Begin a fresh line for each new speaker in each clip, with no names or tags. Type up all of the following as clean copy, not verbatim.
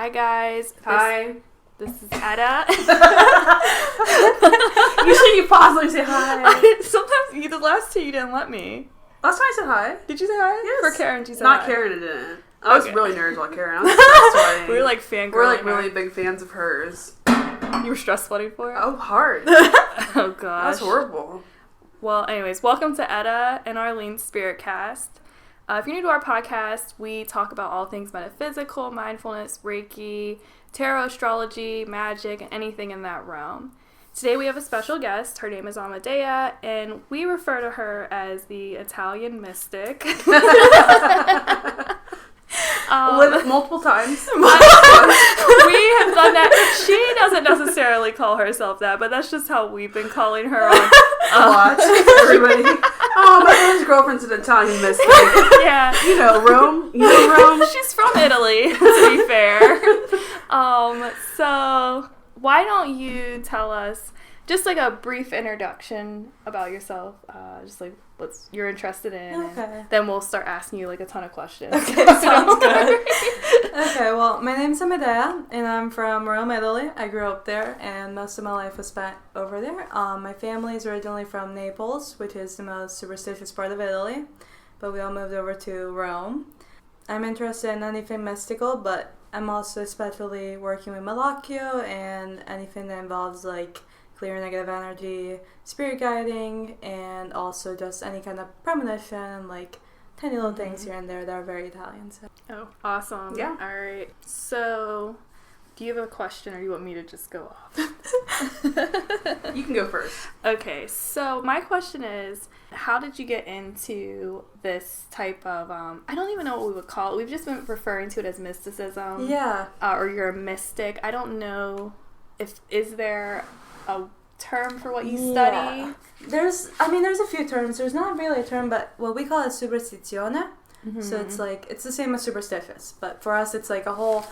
Hi guys.
Hi.
This is ETTA.
Usually you pause and you say hi.
Sometimes the last two you didn't let me.
Last time I said hi.
Did you say hi?
Yes.
For Karen, you said
Not
hi.
Karen, I didn't. I was
Okay.
really nervous about Karen. I was stress sweating.
We were like fangirling.
We're like
her.
really big fans of hers.
You were stress sweating for her?
Oh, hard.
Oh gosh.
That's horrible.
Well, anyways, welcome to ETTA and ARLENE's Spirit Cast. If you're new to our podcast, we talk about all things metaphysical, mindfulness, Reiki, tarot, astrology, magic, and anything in that realm. Today we have a special guest. Her name is Amedea, and we refer to her as the Italian mystic.
Multiple times.
We have done that. She doesn't necessarily call herself that, but that's just how we've been calling her on.
Watch everybody. Oh, my friend's girlfriend's an Italian mystic.
Yeah.
You know Rome. You know Rome.
She's from Italy, to be fair. So why don't you tell us just like a brief introduction about yourself, just like what you're interested in,
Okay.
and then we'll start asking you like a ton of questions.
Okay, sounds good. Okay, well, my name's Amedea, and I'm from Rome, Italy. I grew up there, and most of my life was spent over there. My family is originally from Naples, which is the most superstitious part of Italy, but we all moved over to Rome. I'm interested in anything mystical, but I'm also especially working with Malacchio and anything that involves like clear negative energy, spirit guiding, and also just any kind of premonition, like tiny little things here and there that are very Italian. So.
Oh, awesome.
Yeah.
All right. So, do you have a question, or do you want me to just go off?
You can go first.
Okay, so my question is, how did you get into this type of, I don't even know what we would call it. We've just been referring to it as mysticism.
Yeah.
Or you're a mystic. I don't know is there a term for what you study?
There's a few terms. There's not really a term, but what we call it superstizione.
Mm-hmm.
So it's the same as superstitious, but for us it's like a whole,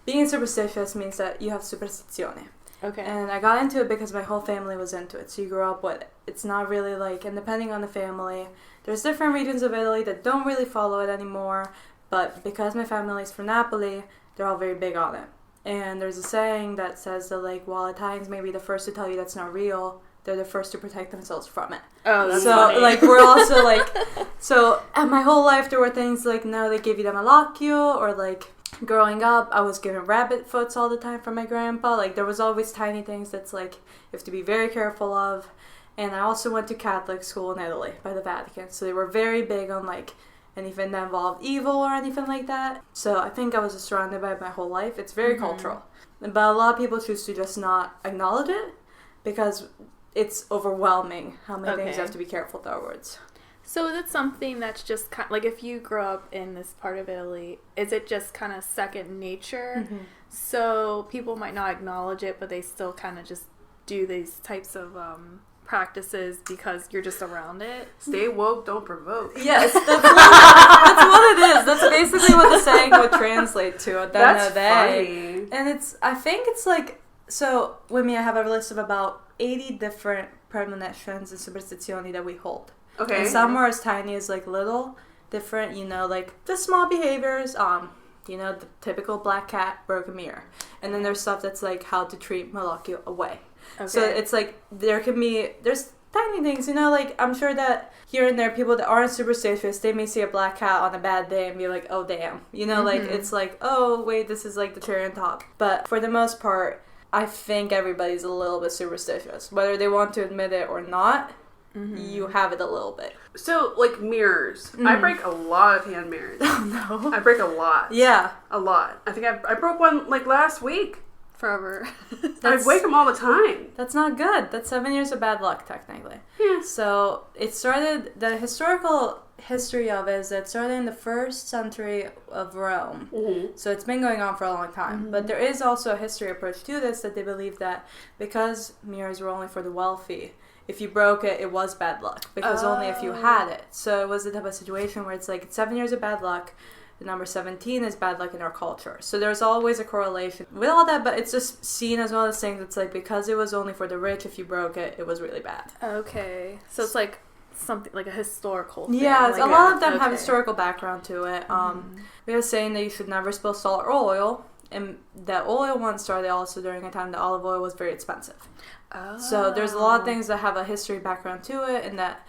being superstitious means that you have superstizione.
Okay.
And I got into it because my whole family was into it. So you grow up with it. It's not really like, and depending on the family, there's different regions of Italy that don't really follow it anymore, but because my family is from Napoli, they're all very big on it. And there's a saying that says that, like, while Italians may be the first to tell you that's not real, they're the first to protect themselves from it.
Oh, that's
so,
funny.
like, we're also, like, so, and my whole life there were things like, no, they give you the malacchio, or, like, growing up, I was given rabbit foots all the time from my grandpa. Like, there was always tiny things that's, like, you have to be very careful of. And I also went to Catholic school in Italy by the Vatican. So they were very big on, like, anything that involved evil or anything like that. So I think I was just surrounded by it my whole life. It's very cultural. But a lot of people choose to just not acknowledge it because it's overwhelming how many things you have to be careful towards.
So is it something that's just kind of, like, if you grow up in this part of Italy, is it just kind of second nature?
Mm-hmm.
So people might not acknowledge it, but they still kind of just do these types of practices because you're just around it?
Stay woke, don't provoke.
Yes, that's what it is. That's basically what the saying would translate to at the end of the day.
Funny.
And I think it's like, so with me I have a list of about 80 different premonitions and superstizioni that we hold.
Okay.
And some are as tiny as like little different, like the small behaviors, the typical black cat, broken mirror. And then there's stuff that's like how to treat Malacchio away.
Okay.
So it's like there's tiny things, like I'm sure that here and there people that aren't superstitious, they may see a black cat on a bad day and be like, oh damn. Like it's like, oh wait, this is like the cherry on top. But for the most part, I think everybody's a little bit superstitious. Whether they want to admit it or not, you have it a little bit.
So, like mirrors. I break a lot of hand mirrors.
Oh no.
I break a lot.
Yeah.
A lot. I think I broke one like last week.
Forever.
I break them all the time.
That's not good. That's 7 years of bad luck, technically.
Yeah.
So it started, the historical history of it is that it started in the 1st century of Rome.
Mm-hmm.
So it's been going on for a long time. But there is also a history approach to this that they believe that because mirrors were only for the wealthy, if you broke it, it was bad luck. Because only if you had it. So it was the type of situation where it's like, it's 7 years of bad luck. The number 17 is bad luck in our culture. So there's always a correlation with all that, but it's just seen as one of those things that's like, because it was only for the rich, if you broke it, it was really bad.
Okay. So it's like something like a historical thing.
Yeah,
like
a lot of them have historical background to it. We have a saying that you should never spill salt or oil And the oil one started also during a time that olive oil was very expensive.
Oh.
So there's a lot of things that have a history background to it, and that,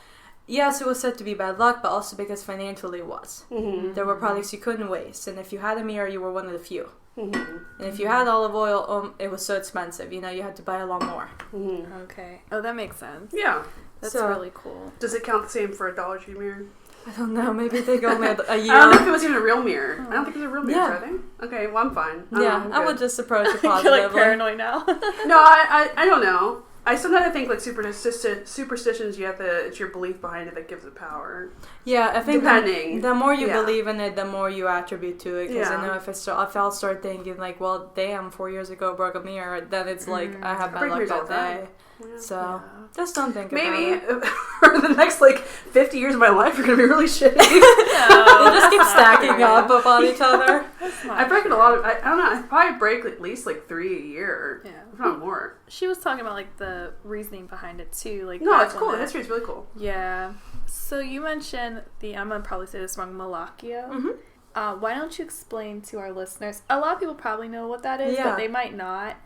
yes, it was said to be bad luck, but also because financially it was.
Mm-hmm.
There were products you couldn't waste, and if you had a mirror, you were one of the few.
Mm-hmm.
And if you had olive oil, it was so expensive. You know, you had to buy a lot more.
Mm-hmm.
Okay. Oh, that makes sense.
Yeah.
That's
So-
really cool.
Does it count the same for a Dollar Tree mirror?
I don't know. Maybe they go a year.
I don't know if it was even a real mirror. I don't think it was a real mirror,
Yeah.
are they? Okay, well, I'm fine.
Yeah,
I'm
I would
good.
just approach it
You're
positively.
like paranoid now.
No, I don't know. I sometimes think like superstitions, it's your belief behind it that gives it power.
Yeah, I think
Depending.
the more you
Yeah.
believe in it, the more you attribute to it. Because
Yeah.
I know if I'll start thinking like, well, damn, 4 years ago broke a mirror, then it's like I have bad
Break
luck
mirrors all
that
the time.
day.
Yeah.
So
Yeah.
just don't think
Maybe
about it.
for the next like 50 years of my life are gonna be really shitty.
They just keep stacking up upon each other.
I break it a lot of. I don't know. I probably break at least like 3 a year,
Yeah.
if not more.
She was talking about like the reasoning behind it too. Like
No,
back
it's
when
cool. The
the-
history is really cool.
Yeah. So you mentioned I'm gonna probably say this wrong, Malakio.
Mm-hmm.
Why don't you explain to our listeners? A lot of people probably know what that is,
Yeah.
but they might not.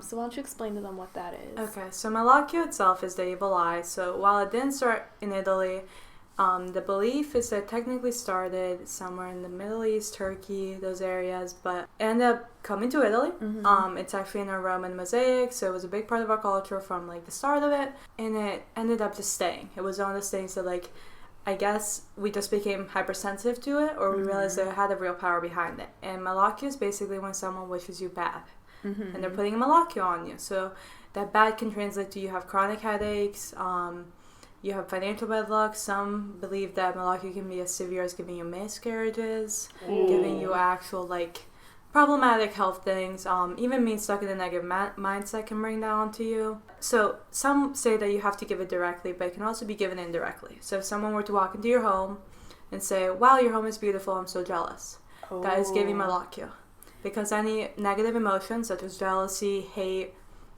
So why don't you explain to them what that is?
Okay, so Malakio itself is the evil eye. So while it didn't start in Italy, the belief is that it technically started somewhere in the Middle East, Turkey, those areas, but it ended up coming to Italy. It's actually in our Roman mosaic, so it was a big part of our culture from like the start of it, and it ended up just staying. It was one of those things that like, I guess we just became hypersensitive to it, or we realized that it had a real power behind it. And Malakio is basically when someone wishes you bad. And they're putting a malakio on you. So that bad can translate to you have chronic headaches, you have financial bad luck. Some believe that malakio can be as severe as giving you miscarriages, giving you actual like problematic health things, even being stuck in a negative mindset can bring that onto you. So some say that you have to give it directly, but it can also be given indirectly. So if someone were to walk into your home and say, wow, your home is beautiful, I'm so jealous, that is giving malakio. Because any negative emotions, such as jealousy, hate,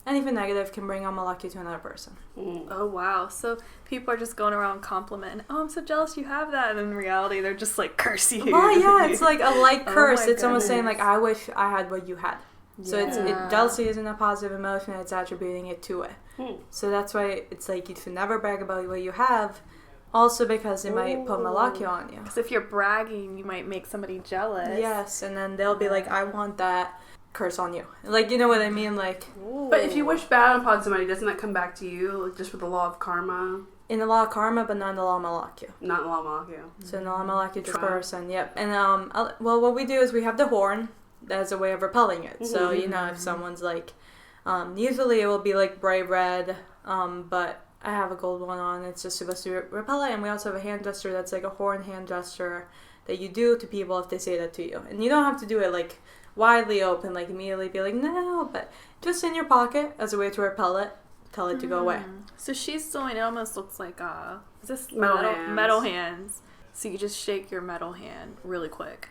anything negative can bring on malakio to another person.
Oh, wow. So people are just going around complimenting, oh, I'm so jealous you have that. And in reality, they're just like, curse you.
Well, yeah, it's like a like curse.
my
It's almost saying,
goodness.
like, I wish I had what you had. So
Yeah.
jealousy isn't a positive emotion, it's attributing it to it. So that's why it's like you should never brag about what you have. Also because it might put malakio on you.
Because if you're bragging, you might make somebody jealous.
Yes, and then they'll be like, I want that, curse on you. Like, you know what I mean? Like,
But if you wish bad upon somebody, doesn't that come back to you just with the law of karma?
in the law of karma, but not in the law of malakio.
Not the law of Malakio.
So in the law of malakio, just
Wow.
person, yep. And, well, what we do is we have the horn as a way of repelling it. So, you know, if someone's like, usually it will be like bright red, but I have a gold one on. It's just supposed to repel it. And we also have a hand gesture that's like a horn hand gesture that you do to people if they say that to you. And you don't have to do it like widely open, like immediately be like, no, but just in your pocket as a way to repel it, tell it to go away.
So she's doing, it almost looks like, is this
Metal hands.
metal hands. So you just shake your metal hand really quick.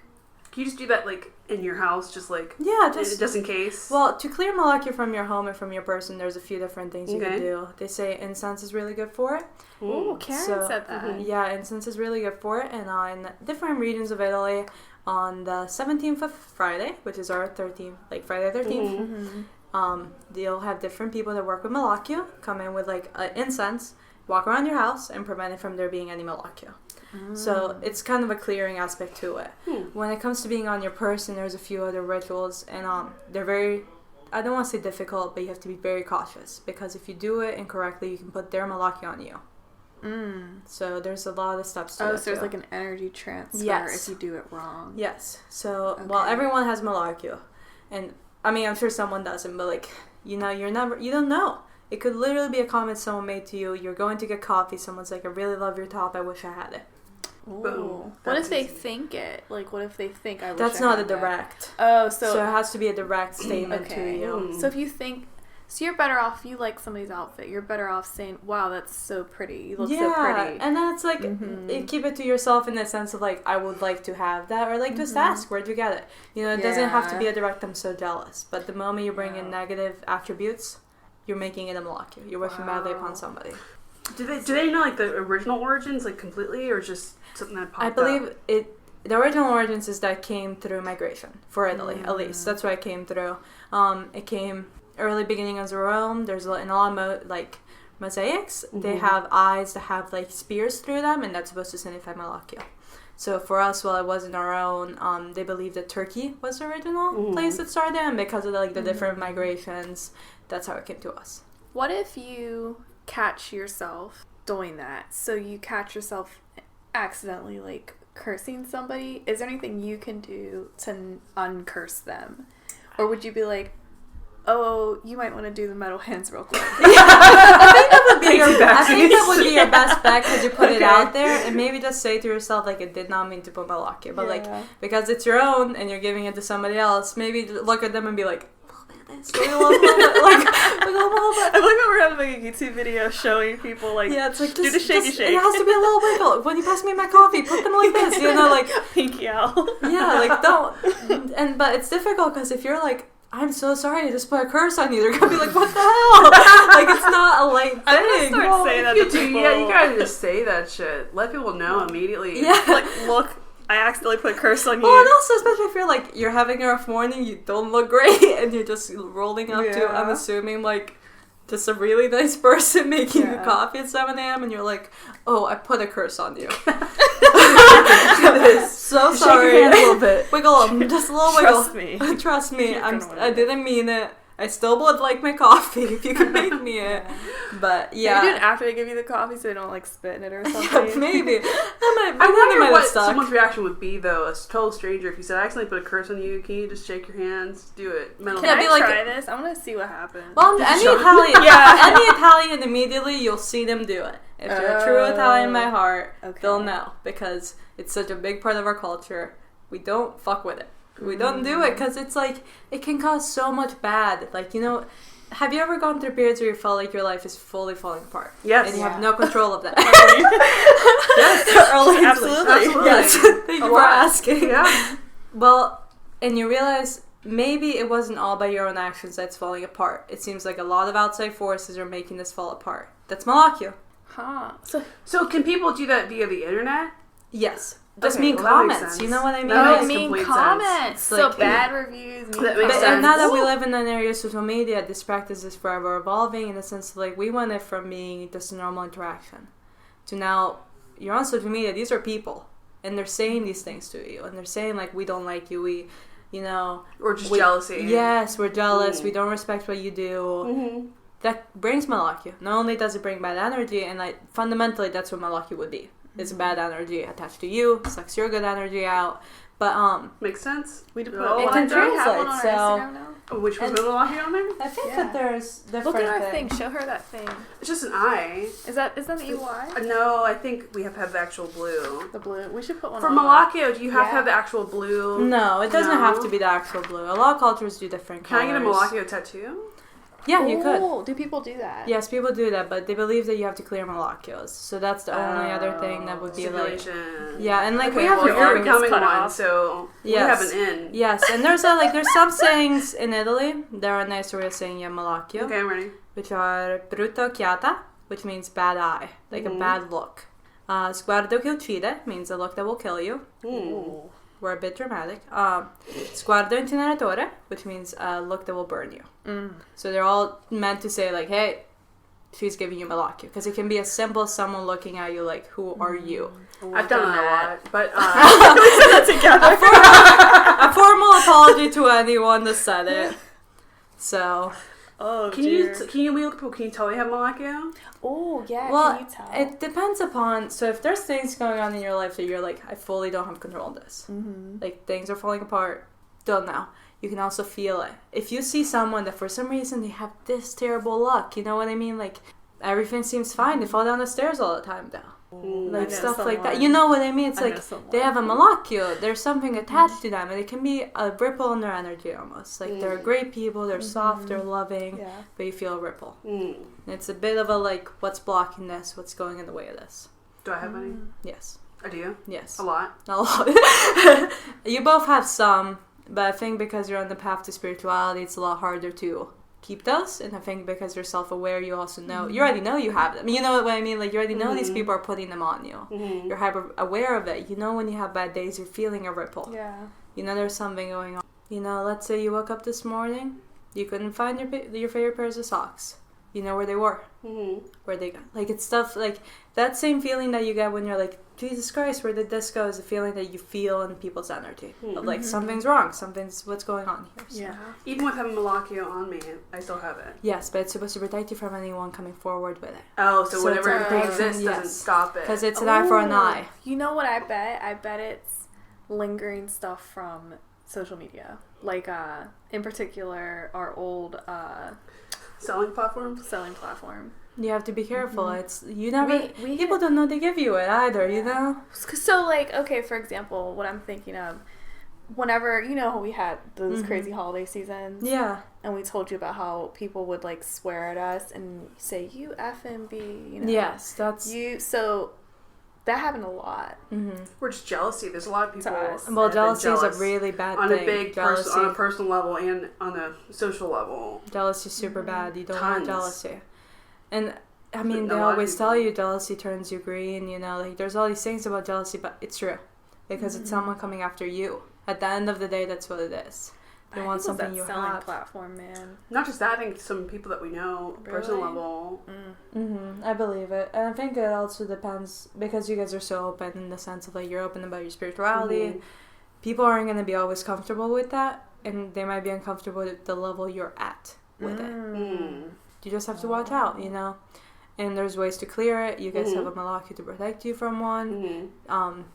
Can you just do that like in your house, just like
Yeah,
just in case?
Well, to clear malakio from your home and from your person, there's a few different things you
Okay.
can do. They say incense is really good for it.
Oh, Karen
So-
said that.
Yeah, incense is really good for it. And in different regions of Italy, on the 17th of Friday, which is our 13th, like Friday 13th, they'll have different people that work with malakio come in with like incense, walk around your house, and prevent it from there being any malakio. So it's kind of a clearing aspect to it. When it comes to being on your person, there's a few other rituals, and they're very, I don't want to say difficult, but you have to be very cautious, because if you do it incorrectly, you can put their malakio on you. So there's a lot of steps to it.
So there's
too.
like an energy transfer
Yes.
if you do it wrong.
Yes. So, well, everyone has malakio. And, I mean, I'm sure someone doesn't, but, like, you know, you don't know. It could literally be a comment someone made to you. You're going to get coffee. Someone's like, I really love your top. I wish I had it.
Ooh. What if they think it? Like, what if they think I wish
That's
I
not
had
a
that?
direct.
Oh,
So it has to be a direct statement
okay.
to you.
So if you think, so you're better off, if you like somebody's outfit, you're better off saying, wow, that's so pretty. You look so pretty.
And then it's like, keep it to yourself in the sense of like, I would like to have that, or like just ask, where'd you get it? You know, it doesn't have to be a direct, I'm so jealous. But the moment you bring in negative attributes, you're making it a malakio. You're wishing badly upon somebody.
Do they know like the original origins like completely, or just something that popped
I believe
up?
the original origins is that came through migration for Italy, at least. That's where it came through. It came early beginning of Rome. There's in a lot of mosaics. They have eyes that have like spears through them, and that's supposed to signify Malacchio. So for us, while it wasn't our own, they believed that Turkey was the original place it started, and because of the different migrations, that's how it came to us.
What if you catch yourself doing that? So you catch yourself accidentally like cursing somebody. Is there anything you can do to uncurse them? Or would you be like, oh, you might want to do the metal hands real quick?
I think that would be your best bet because you put it out there, and maybe just say to yourself like, it did not mean to put Malacchio, but like because it's your own and you're giving it to somebody else, maybe look at them and be like, I feel like
we're having like a YouTube video showing people like,
it's like
do the shaky shake.
It has to be a little wiggle. When you pass me my coffee, put them like this, like
pinky out.
Don't. But it's difficult because if you're like, I'm so sorry, I just put a curse on you, they're gonna be like, what the hell? Like, it's not a light thing.
I'm gonna start saying that to people.
Yeah, you gotta just say that shit. Let people know immediately.
Yeah.
Like, look, I accidentally put a curse on you.
Well, and also, especially if you're like, you're having a rough morning, you don't look great, and you're just rolling up to, I'm assuming, like, just a really nice person making you coffee at 7 a.m., and you're like, oh, I put a curse on you. So sorry.
Shake your hand a little bit.
Wiggle them, just a little
Trust
wiggle.
me.
Trust me. I didn't mean it. I still would like my coffee if you could make me it. But
Maybe do it after they give you the coffee so they don't like spit in it or something.
Yeah, maybe.
I wonder what someone's reaction would be though. A total stranger, if you said, I accidentally put a curse on you, can you just shake your hands? Do it.
Can I try this? I want to see what happens.
Well, any Italian, immediately you'll see them do it. If they're a true Italian by heart, they'll know because it's such a big part of our culture. We don't fuck with it. We don't do it because it's like, it can cause so much bad. Like, have you ever gone through periods where you felt like your life is fully falling apart?
Yes.
And you have no control of that?
Yes. Absolutely.
Yes. Thank you for asking.
Yeah.
Well, and you realize maybe it wasn't all by your own actions that's falling apart. It seems like a lot of outside forces are making this fall apart. That's Malacchio.
Huh.
So can people do that via the internet?
Yes. Just mean comments. You know what I mean?
Oh, mean comments.
Sense.
So bad reviews.
That makes sense.
And now that we live in an area of social media, this practice is forever evolving in the sense of like we went it from being just a normal interaction to now you're on social media. These are people, and they're saying these things to you, and they're saying like, we don't like you.
Or just jealousy.
Yes, we're jealous. We don't respect what you do. That brings Malacchio. Not only does it bring bad energy, and fundamentally that's what Malacchio would be. It's bad energy attached to you, sucks your good energy out. But
makes sense.
We put
it can translate.
So which was Malacchio on there?
I think that there's different.
Look at our thing. Show her that thing.
It's just an eye.
Is that the EY?
No, I think we have to have the actual blue.
The blue. We should put one
for
on
Malacchio. Do you have to have the actual blue?
No, it doesn't have to be the actual blue. A lot of cultures do different colors.
Can I get a Malacchio tattoo?
Yeah, you could.
Do people do that?
Yes, people do that, but they believe that you have to clear Malacchios. So that's the only other thing that would be like... Yeah, and like we have...
you're becoming one, so we have an in.
Yes, and there's some sayings in Italy. There are a nicer way of saying Malacchio.
Okay, I'm ready.
Which are brutta occhiata, which means bad eye, like a bad look. Sguardo che uccide means a look that will kill you. We're a bit dramatic. Sguardo incineratore, which means a look that will burn you. So they're all meant to say like, hey, she's giving you Malacchio. Because it can be as simple as someone looking at you like, who are you?
I've done that a lot. But
a formal apology to anyone that said it. So...
can you tell we have Malacchio?
Oh, yeah,
well,
can you tell?
It depends upon, so if there's things going on in your life that you're like, I fully don't have control of this. Like, things are falling apart, don't know. You can also feel it. If you see someone that for some reason they have this terrible luck, you know what I mean? Like, everything seems fine. They fall down the stairs all the time, though. Like, stuff like that. You know what I mean? It's like, they have a Malacchio. There's something attached to them, and it can be a ripple in their energy almost. Like, they're great people, they're soft, they're loving, but you feel a ripple. It's a bit of a, like, what's blocking this? What's going in the way of this?
Do I have any?
Yes.
I do?
Yes.
A lot?
A lot. You both have some, but I think because you're on the path to spirituality, it's a lot harder to keep those, and I think because you're self-aware, you also know, you already know you have them. You know what I mean? Like, you already know these people are putting them on you. You're hyper aware of it. You know when you have bad days, you're feeling a ripple.
Yeah.
You know there's something going on. You know, let's say you woke up this morning, you couldn't find your favorite pairs of socks. You know where they were. Where they go. Like, it's stuff, like, that same feeling that you get when you're like, Jesus Christ, where did this go? Is a feeling that you feel in people's energy. Of, like, something's wrong. What's going on here? So.
Yeah. Even with having Malakio on me, I still have it.
Yes, but it's supposed to protect you from anyone coming forward with it.
Oh, so whatever pre-exists doesn't stop it.
Because it's an eye for an eye.
You know what I bet? I bet it's lingering stuff from social media. Like, in particular, our old...
selling platform.
You have to be careful. It's people don't know they give you it either. You know.
So like, okay, for example, what I'm thinking of, whenever we had those crazy holiday seasons, and we told you about how people would like swear at us and say you F and B,
Yes, that's
you. So that happened a lot.
Or just jealousy. There's a lot of people.
Well, jealousy is a really bad thing.
On a personal level and on a social level.
Jealousy is super bad. You don't want jealousy. And, I mean, they always tell you jealousy turns you green, like, there's all these things about jealousy, but it's true. Because it's someone coming after you. At the end of the day, that's what it is. They want something you have.
Platform, man.
Not just that, I think some people that we know, personal level.
I believe it. And I think it also depends, because you guys are so open in the sense of, like, you're open about your spirituality. People aren't going to be always comfortable with that, and they might be uncomfortable with the level you're at with it. You just have to watch out, And there's ways to clear it. You guys have a Malaki to protect you from one.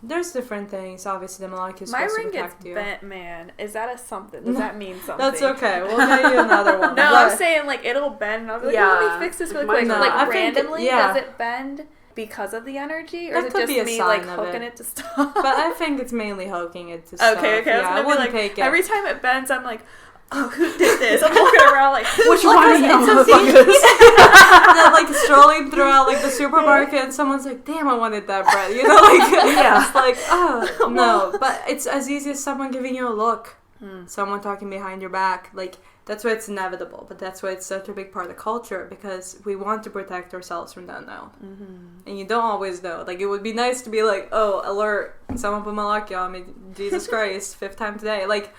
There's different things. Obviously, the Malaki is supposed to protect you.
My ring gets bent, man. Is that a something? Does that mean something?
That's okay. We'll get you another one.
No, I'm saying, like, it'll bend. And I'll be like, let me fix this really quick.
No,
like, randomly, does it bend because of the energy? Or is it just me, like, hooking it to stuff?
But I think it's mainly hooking it to stuff.
Okay.
Yeah,
I wouldn't take it. Every time it bends, I'm like... Oh, who did this? I'm looking around like,
what you want to know?
Like strolling throughout like the supermarket, and someone's like, "Damn, I wanted that bread." It's like, oh no. But it's as easy as someone giving you a look, someone talking behind your back. Like that's why it's inevitable. But that's why it's such a big part of culture, because we want to protect ourselves from the unknown, and you don't always know. Like it would be nice to be like, "Oh, alert! Someone put Malaki on me. Jesus Christ, 5th time today." Like,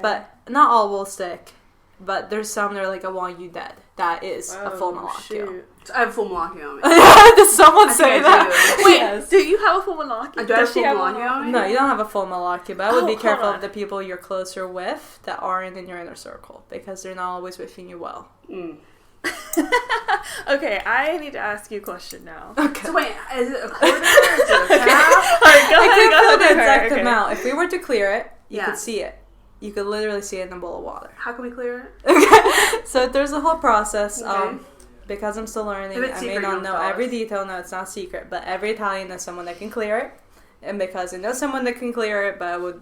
but not all will stick. But there's some that are like, "I want you dead." That is a full Malaki.
I have a full Malaki on me.
Does someone say that?
Wait, do you have a full Malaki?
Do I have a full Malaki on me?
No, you don't have a full Malaki, but I would be careful of the people you're closer with that aren't in your inner circle, because they're not always wishing you well.
Okay, I need to ask you a question now.
Okay. So wait, is it a quarter? Is it a half?
I can't put the exact amount. If we were to clear it, you could see it. You could literally see it in a bowl of water.
How can we clear it?
Okay. So there's a whole process. Because I'm still learning, I may not know every detail. No, it's not secret. But every Italian knows someone that can clear it. And because I know someone that can clear it, but I would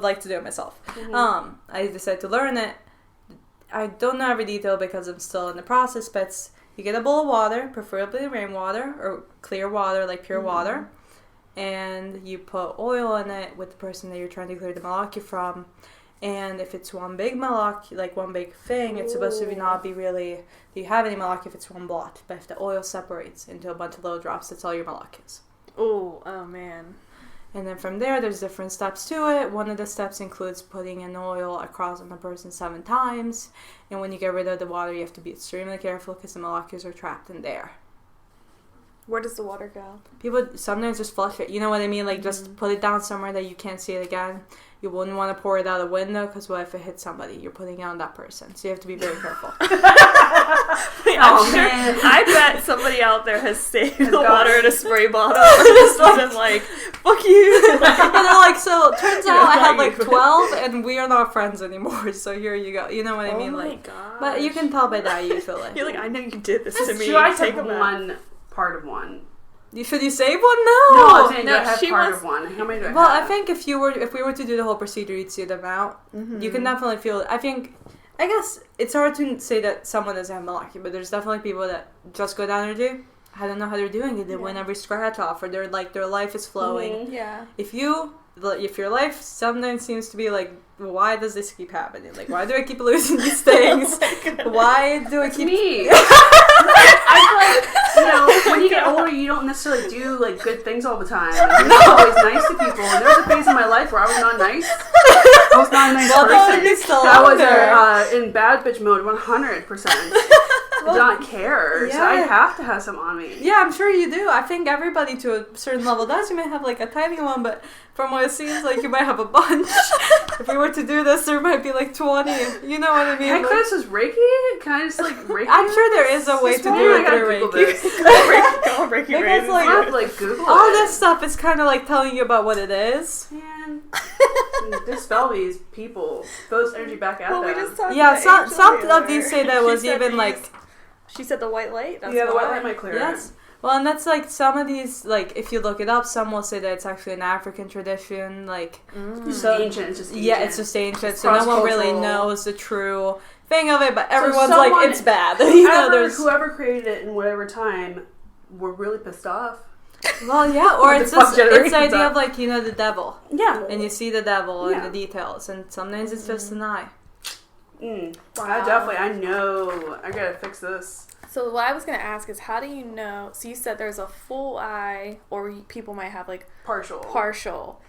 like to do it myself. I decided to learn it. I don't know every detail because I'm still in the process, but you get a bowl of water, preferably rainwater or clear water, like pure water. And you put oil in it with the person that you're trying to clear the Malaki from. And if it's one big Malaki, like one big thing, it's supposed to not be really, do you have any Malaki if it's one blot? But if the oil separates into a bunch of little drops, that's all your Malakis.
Oh man.
And then from there, there's different steps to it. One of the steps includes putting an oil across on the person 7 times. And when you get rid of the water, you have to be extremely careful because the Malakis are trapped in there.
Where does the water go?
People sometimes just flush it. You know what I mean? Like, just put it down somewhere that you can't see it again. You wouldn't want to pour it out a window, because what if it hits somebody? You're putting it on that person. So you have to be very careful.
Man. I bet somebody out there has saved the water in a spray bottle and just been like, fuck you.
And they're like, so turns out I have like 12 and we are not friends anymore. So here you go. You know what I mean?
Oh my
like,
gosh.
But you can tell by that usually.
You're like, I know you did this to me.
Should I take one part of one?
Should you save one? No.
I'm saying do I have part of one. How many do I have?
Well, I think if we were to do the whole procedure, you'd see them out. You can definitely feel it. I guess it's hard to say that someone doesn't have Malaki, but there's definitely people that just good energy. I don't know how they're doing it. They win every scratch off, or their life is flowing.
Mm-hmm.
Yeah.
If your life sometimes seems to be like, why does this keep happening? Like, why do I keep losing these things? Why do I keep...
me. I feel like, when you get older, you don't necessarily do, like, good things all the time. Like, you're not always nice to people. And there was a phase in my life where I was not nice. I was not a nice person. I was in bad bitch mode 100%. I do not care, so I have to have some on me.
Yeah, I'm sure you do. I think everybody to a certain level does. You may have like a tiny one, but from what it seems like, you might have a bunch. If you were to do this, there might be like 20. You know what I mean?
Can I class as Reiki? Can I just like Reiki?
I'm sure there is a way to do it through Reiki.
Reiki
Because
like Google
all this stuff is kind of like telling you about what it is.
Man, dispel these people. Those energy back at them.
We just talked
Yeah,
to
some
Angel
of these say that was even like...
She said the white light?
That's the white light might clear.
Yes. Well, and that's like some of these, like, if you look it up, some will say that it's actually an African tradition, like...
So ancient, it's just ancient.
Yeah, it's just ancient, so no one really knows the true thing of it, but everyone's
someone,
like, it's bad.
Whoever created it in whatever time were really pissed off.
Well, yeah, or it's just, it's the idea of, like, the devil.
Yeah.
And you see the devil in the details, and sometimes it's just an eye.
Wow. I know. I gotta fix this.
So what I was going to ask is, how do you know... So you said there's a full eye, or people might have, like...
Partial.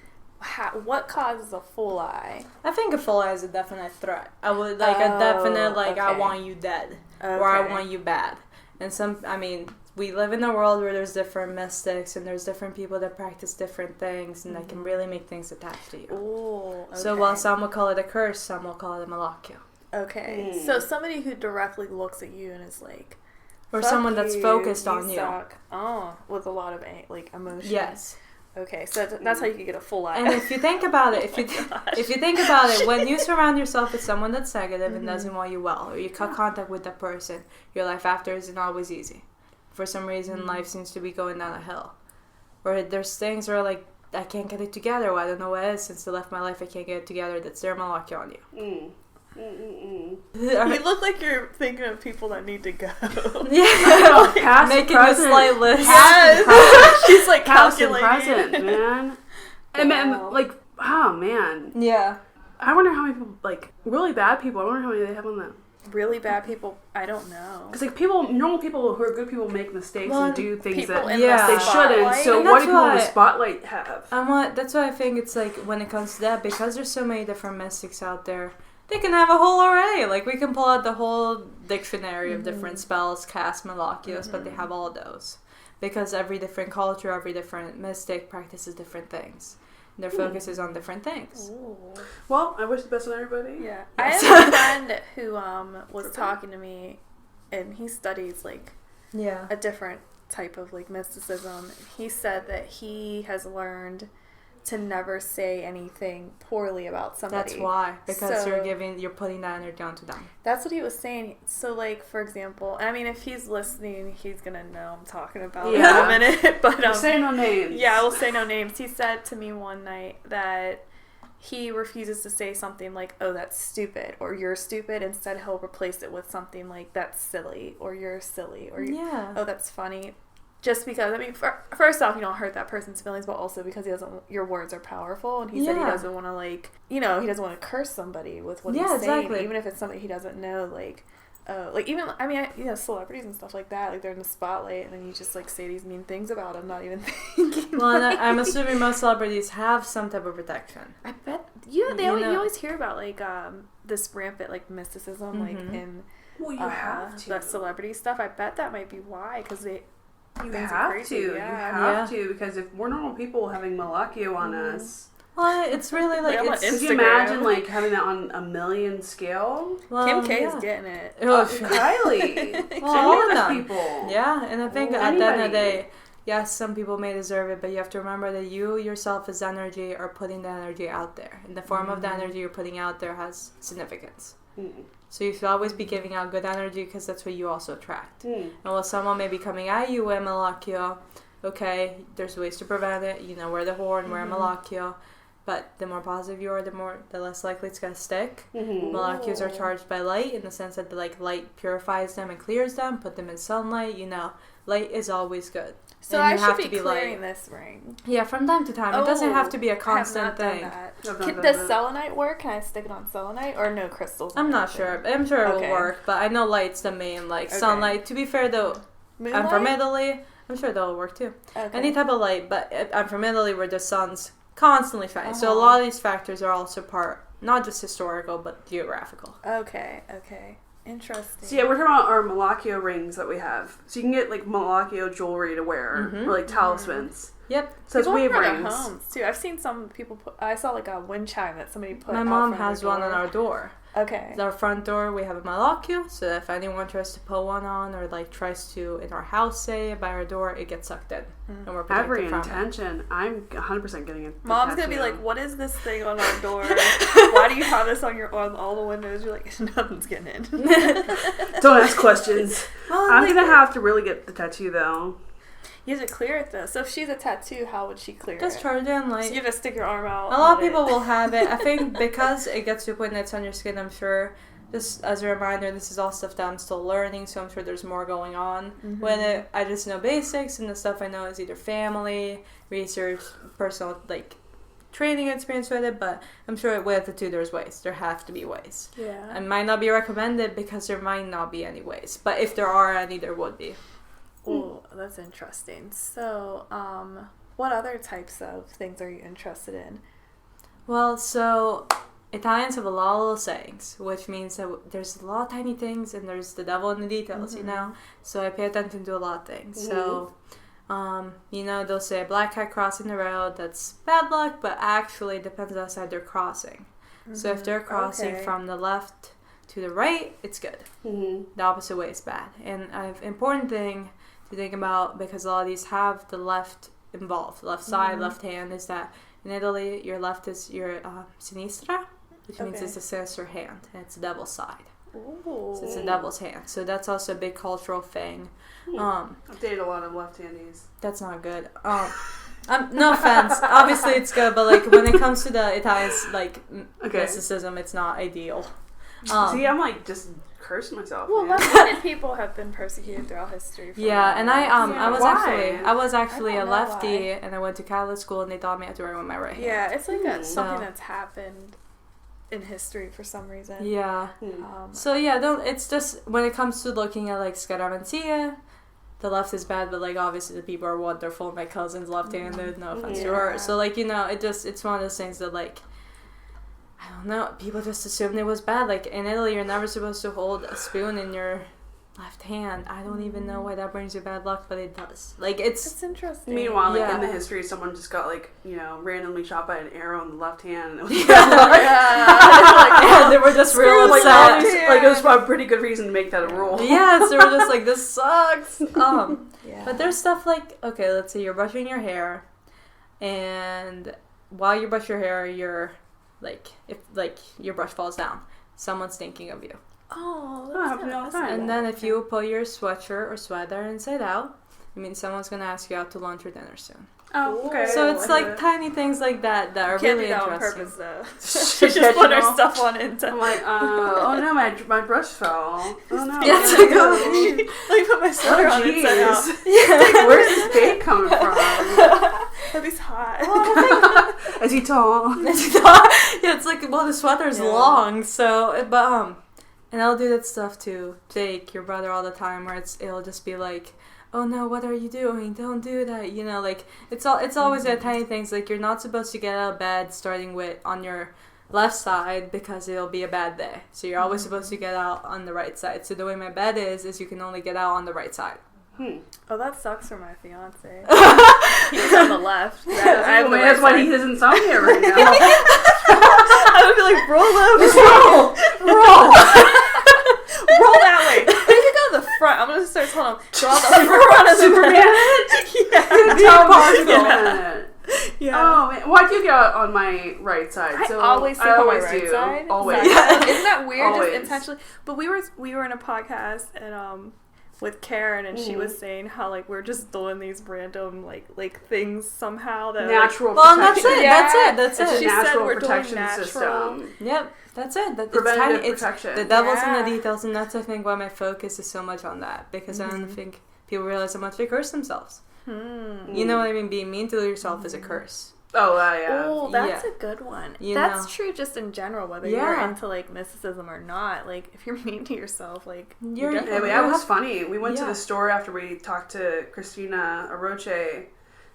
What causes a full eye?
I think a full eye is a definite threat. I would, like, a definite, like, I want you dead. Or I want you bad. And we live in a world where there's different mystics, and there's different people that practice different things, and that can really make things attached to you.
Ooh, okay.
So while some will call it a curse, some will call it a malakya.
Okay. So somebody who directly looks at you and is like...
Or someone that's focused on you.
Oh, with a lot of emotion.
Yes.
Okay, so that's how you can get a full eye.
And if you think about it, if you think about it, when you surround yourself with someone that's negative and doesn't want you well, or you cut contact with that person, your life after isn't always easy. For some reason, life seems to be going down a hill. Or there's things where, like, I can't get it together. Well, I don't know what it is. Since they left my life, I can't get it together. That's their malakya on you.
You look like you're thinking of people that need to go.
Yeah,
past,
making
present.
a slight list.
Yes, she's like
past and
calculating.
present, man. And like, oh man.
Yeah.
I wonder how many people, like, really bad people. I wonder how many they have on them.
Really bad people, I don't know.
Because like normal people who are good people make mistakes and do things that
they
shouldn't. So what do people in the spotlight have?
That's why I think it's like when it comes to that, because there's so many different mystics out there, they can have a whole array. Like we can pull out the whole dictionary of different spells, cast, malakyas, but they have all of those. Because every different culture, every different mystic practices different things. Their focus is on different things.
Ooh. Well, I wish the best on everybody.
Yeah. I have a friend who was talking to me, and he studies like a different type of like mysticism. He said that he has learned to never say anything poorly about somebody.
That's why. Because you're putting that energy onto them.
That's what he was saying. So like, for example, I mean, if he's listening, he's gonna know I'm talking about in a minute. But
say no names.
Yeah, I will say no names. He said to me one night that he refuses to say something like, "Oh, that's stupid," or "You're stupid." Instead, he'll replace it with something like, "That's silly," or "You're silly," or "Oh, that's funny." Just because, I mean, first off, you don't hurt that person's feelings, but also because your words are powerful, and he said he doesn't want to, like, he doesn't want to curse somebody with what he's saying,
exactly.
Even if it's somebody he doesn't know, like even, I mean, celebrities and stuff like that, like, they're in the spotlight, and then you just, like, say these mean things about them, not even thinking.
Well, I'm assuming most celebrities have some type of protection.
I bet, you always hear about, like, this rampant, like, mysticism, like, in
you have to.
The celebrity stuff. I bet that might be why, because they...
You have to. You have to, because if we're normal people having malakya on us...
Well, it's really like...
Could you imagine, like, having that on a million scale?
Well, Kim K is getting it.
Kylie.
Well, all of them.
People.
Yeah, and I think at the end of the day, yes, some people may deserve it, but you have to remember that you yourself as energy are putting the energy out there. And the form of the energy you're putting out there has significance. So you should always be giving out good energy, because that's what you also attract. And while someone may be coming at you with malakya, okay, there's ways to prevent it. Wear the horn, wear a malakya. but the more positive you are, the less likely it's gonna stick.
Mm-hmm.
Molecules are charged by light in the sense that light purifies them and clears them. Put them in sunlight. Light is always good.
So
and
I
you
should
have
be
to be
clearing this ring.
Yeah, from time to time. It doesn't have to be a constant thing.
Does selenite work? Can I stick it on selenite or no crystals?
I'm not sure. I'm sure it will work, but I know light's the main sunlight. To be fair though,
Moonlight?
I'm from Italy. I'm sure that'll work too.
Okay.
Any type of light, but I'm from Italy where the sun's constantly shining. So a lot of these factors are also part, not just historical, but geographical.
Okay. Interesting.
So yeah, we're talking about our Malacchio rings that we have. So you can get Malacchio jewelry to wear, or talismans.
Yep.
So it's wave rings.
Their homes too. I've seen some people put. I saw a wind chime that somebody put.
My mom has one on our door.
Okay.
Our front door, we have a Malacchio, so if anyone tries to put one on or tries to in our house, say by our door, it gets sucked in, and we're protected
Every
from
intention. I'm 100% getting it.
Mom's gonna be like, "What is this thing on our door? Why do you have this on all the windows?" You're like, "Nothing's getting in."
Don't ask questions. Well, I'm gonna have to really get the tattoo though.
You have to clear it though. So if she's a tattoo, how would she clear it?
Just charge it in light.
So you have to stick your arm out.
A lot of people will have it. I think because it gets to a point that's on your skin, I'm sure. Just as a reminder, this is all stuff that I'm still learning, so I'm sure there's more going on with it. I just know basics, and the stuff I know is either family, research, personal, training experience with it, but I'm sure with the two, there's ways. There have to be ways.
Yeah.
It might not be recommended because there might not be any ways, but if there are any, there would be.
Oh, that's interesting. So, what other types of things are you interested in?
Well, so Italians have a lot of little sayings, which means that there's a lot of tiny things and there's the devil in the details, So I pay attention to a lot of things. So, they'll say a black cat crossing the road, that's bad luck, but actually it depends on the side they're crossing. So if they're crossing from the left to the right, it's good. The opposite way is bad. And an important thing to think about, because a lot of these have the left involved, left side, left hand, is that in Italy, your left is your sinistra, which means it's the sinister hand, and it's the devil's side.
Ooh.
So it's the devil's hand. So that's also a big cultural thing.
I've dated a lot of left-handies.
That's not good. No offense. Obviously, it's good, but when it comes to the Italians, mysticism, it's not ideal.
See, I'm just cursing myself.
Well, left-handed people have been persecuted throughout history.
And I was actually a lefty,
why.
and I went to Catholic school, and they taught me how to write with my right hand.
Yeah, it's something that's happened in history for some reason.
Yeah. It's just when it comes to looking at scaramanzia, the left is bad, but obviously the people are wonderful. My cousin's left-handed, no offense to her. So it's one of those things that I don't know, people just assumed it was bad. In Italy, you're never supposed to hold a spoon in your left hand. I don't even know why that brings you bad luck, but it does. It's
interesting.
Meanwhile, in the history, someone just got randomly shot by an arrow in the left hand. And it was
they were just real upset.
It was a pretty good reason to make that a rule.
Yes, they were just this sucks. But there's stuff okay, let's say you're brushing your hair, and while you brush your hair, you're if your brush falls down, someone's thinking of you.
Oh,
that happens all the time.
And then if you pull your sweatshirt or sweater inside out, it means someone's gonna ask you out to lunch or dinner soon.
Oh, okay.
So it's tiny things like that are really interesting.
Can't do that on purpose though. She just put her stuff on it.
I'm oh no, my brush fell. Oh no.
Yeah,
let me put my sweater on inside out.
Where's this bait coming from?
He's hot.
Is he tall?
Yeah, it's the sweater's long, so and I'll do that stuff to Jake, your brother, all the time, where it'll just be oh no, what are you doing? Don't do that. It's always that tiny things. You're not supposed to get out of bed starting with on your left side because it'll be a bad day. So you're always supposed to get out on the right side. So the way my bed is you can only get out on the right side.
Oh, that sucks for my fiance. He's on the left.
That's why he has insomnia right now.
I would be roll that way. If you go to the front, I'm gonna start telling him go out the front of the
bed. Yeah. Oh man, why do you get out on my right side?
I always sit on my right side.
Always.
Isn't that weird?
Always.
Just intentionally. But we were in a podcast and with Karen, and she was saying how like we're just doing these random like things somehow that
natural.
Well,
protection.
that's it.
It's a
She
natural
said we're
protection
doing natural.
system.
Yep, that's it.
Preventative protection.
The devil's in the details, and that's I think why my focus is so much on that, because I don't think people realize how much they curse themselves. You know what I mean? Being mean to yourself is a curse.
Oh, yeah.
Oh, that's a good one. That's true just in general, whether you're into, like, mysticism or not. Like, if you're mean to yourself, like, you're definitely...
That was funny. We went to the store after we talked to Christina Aroche,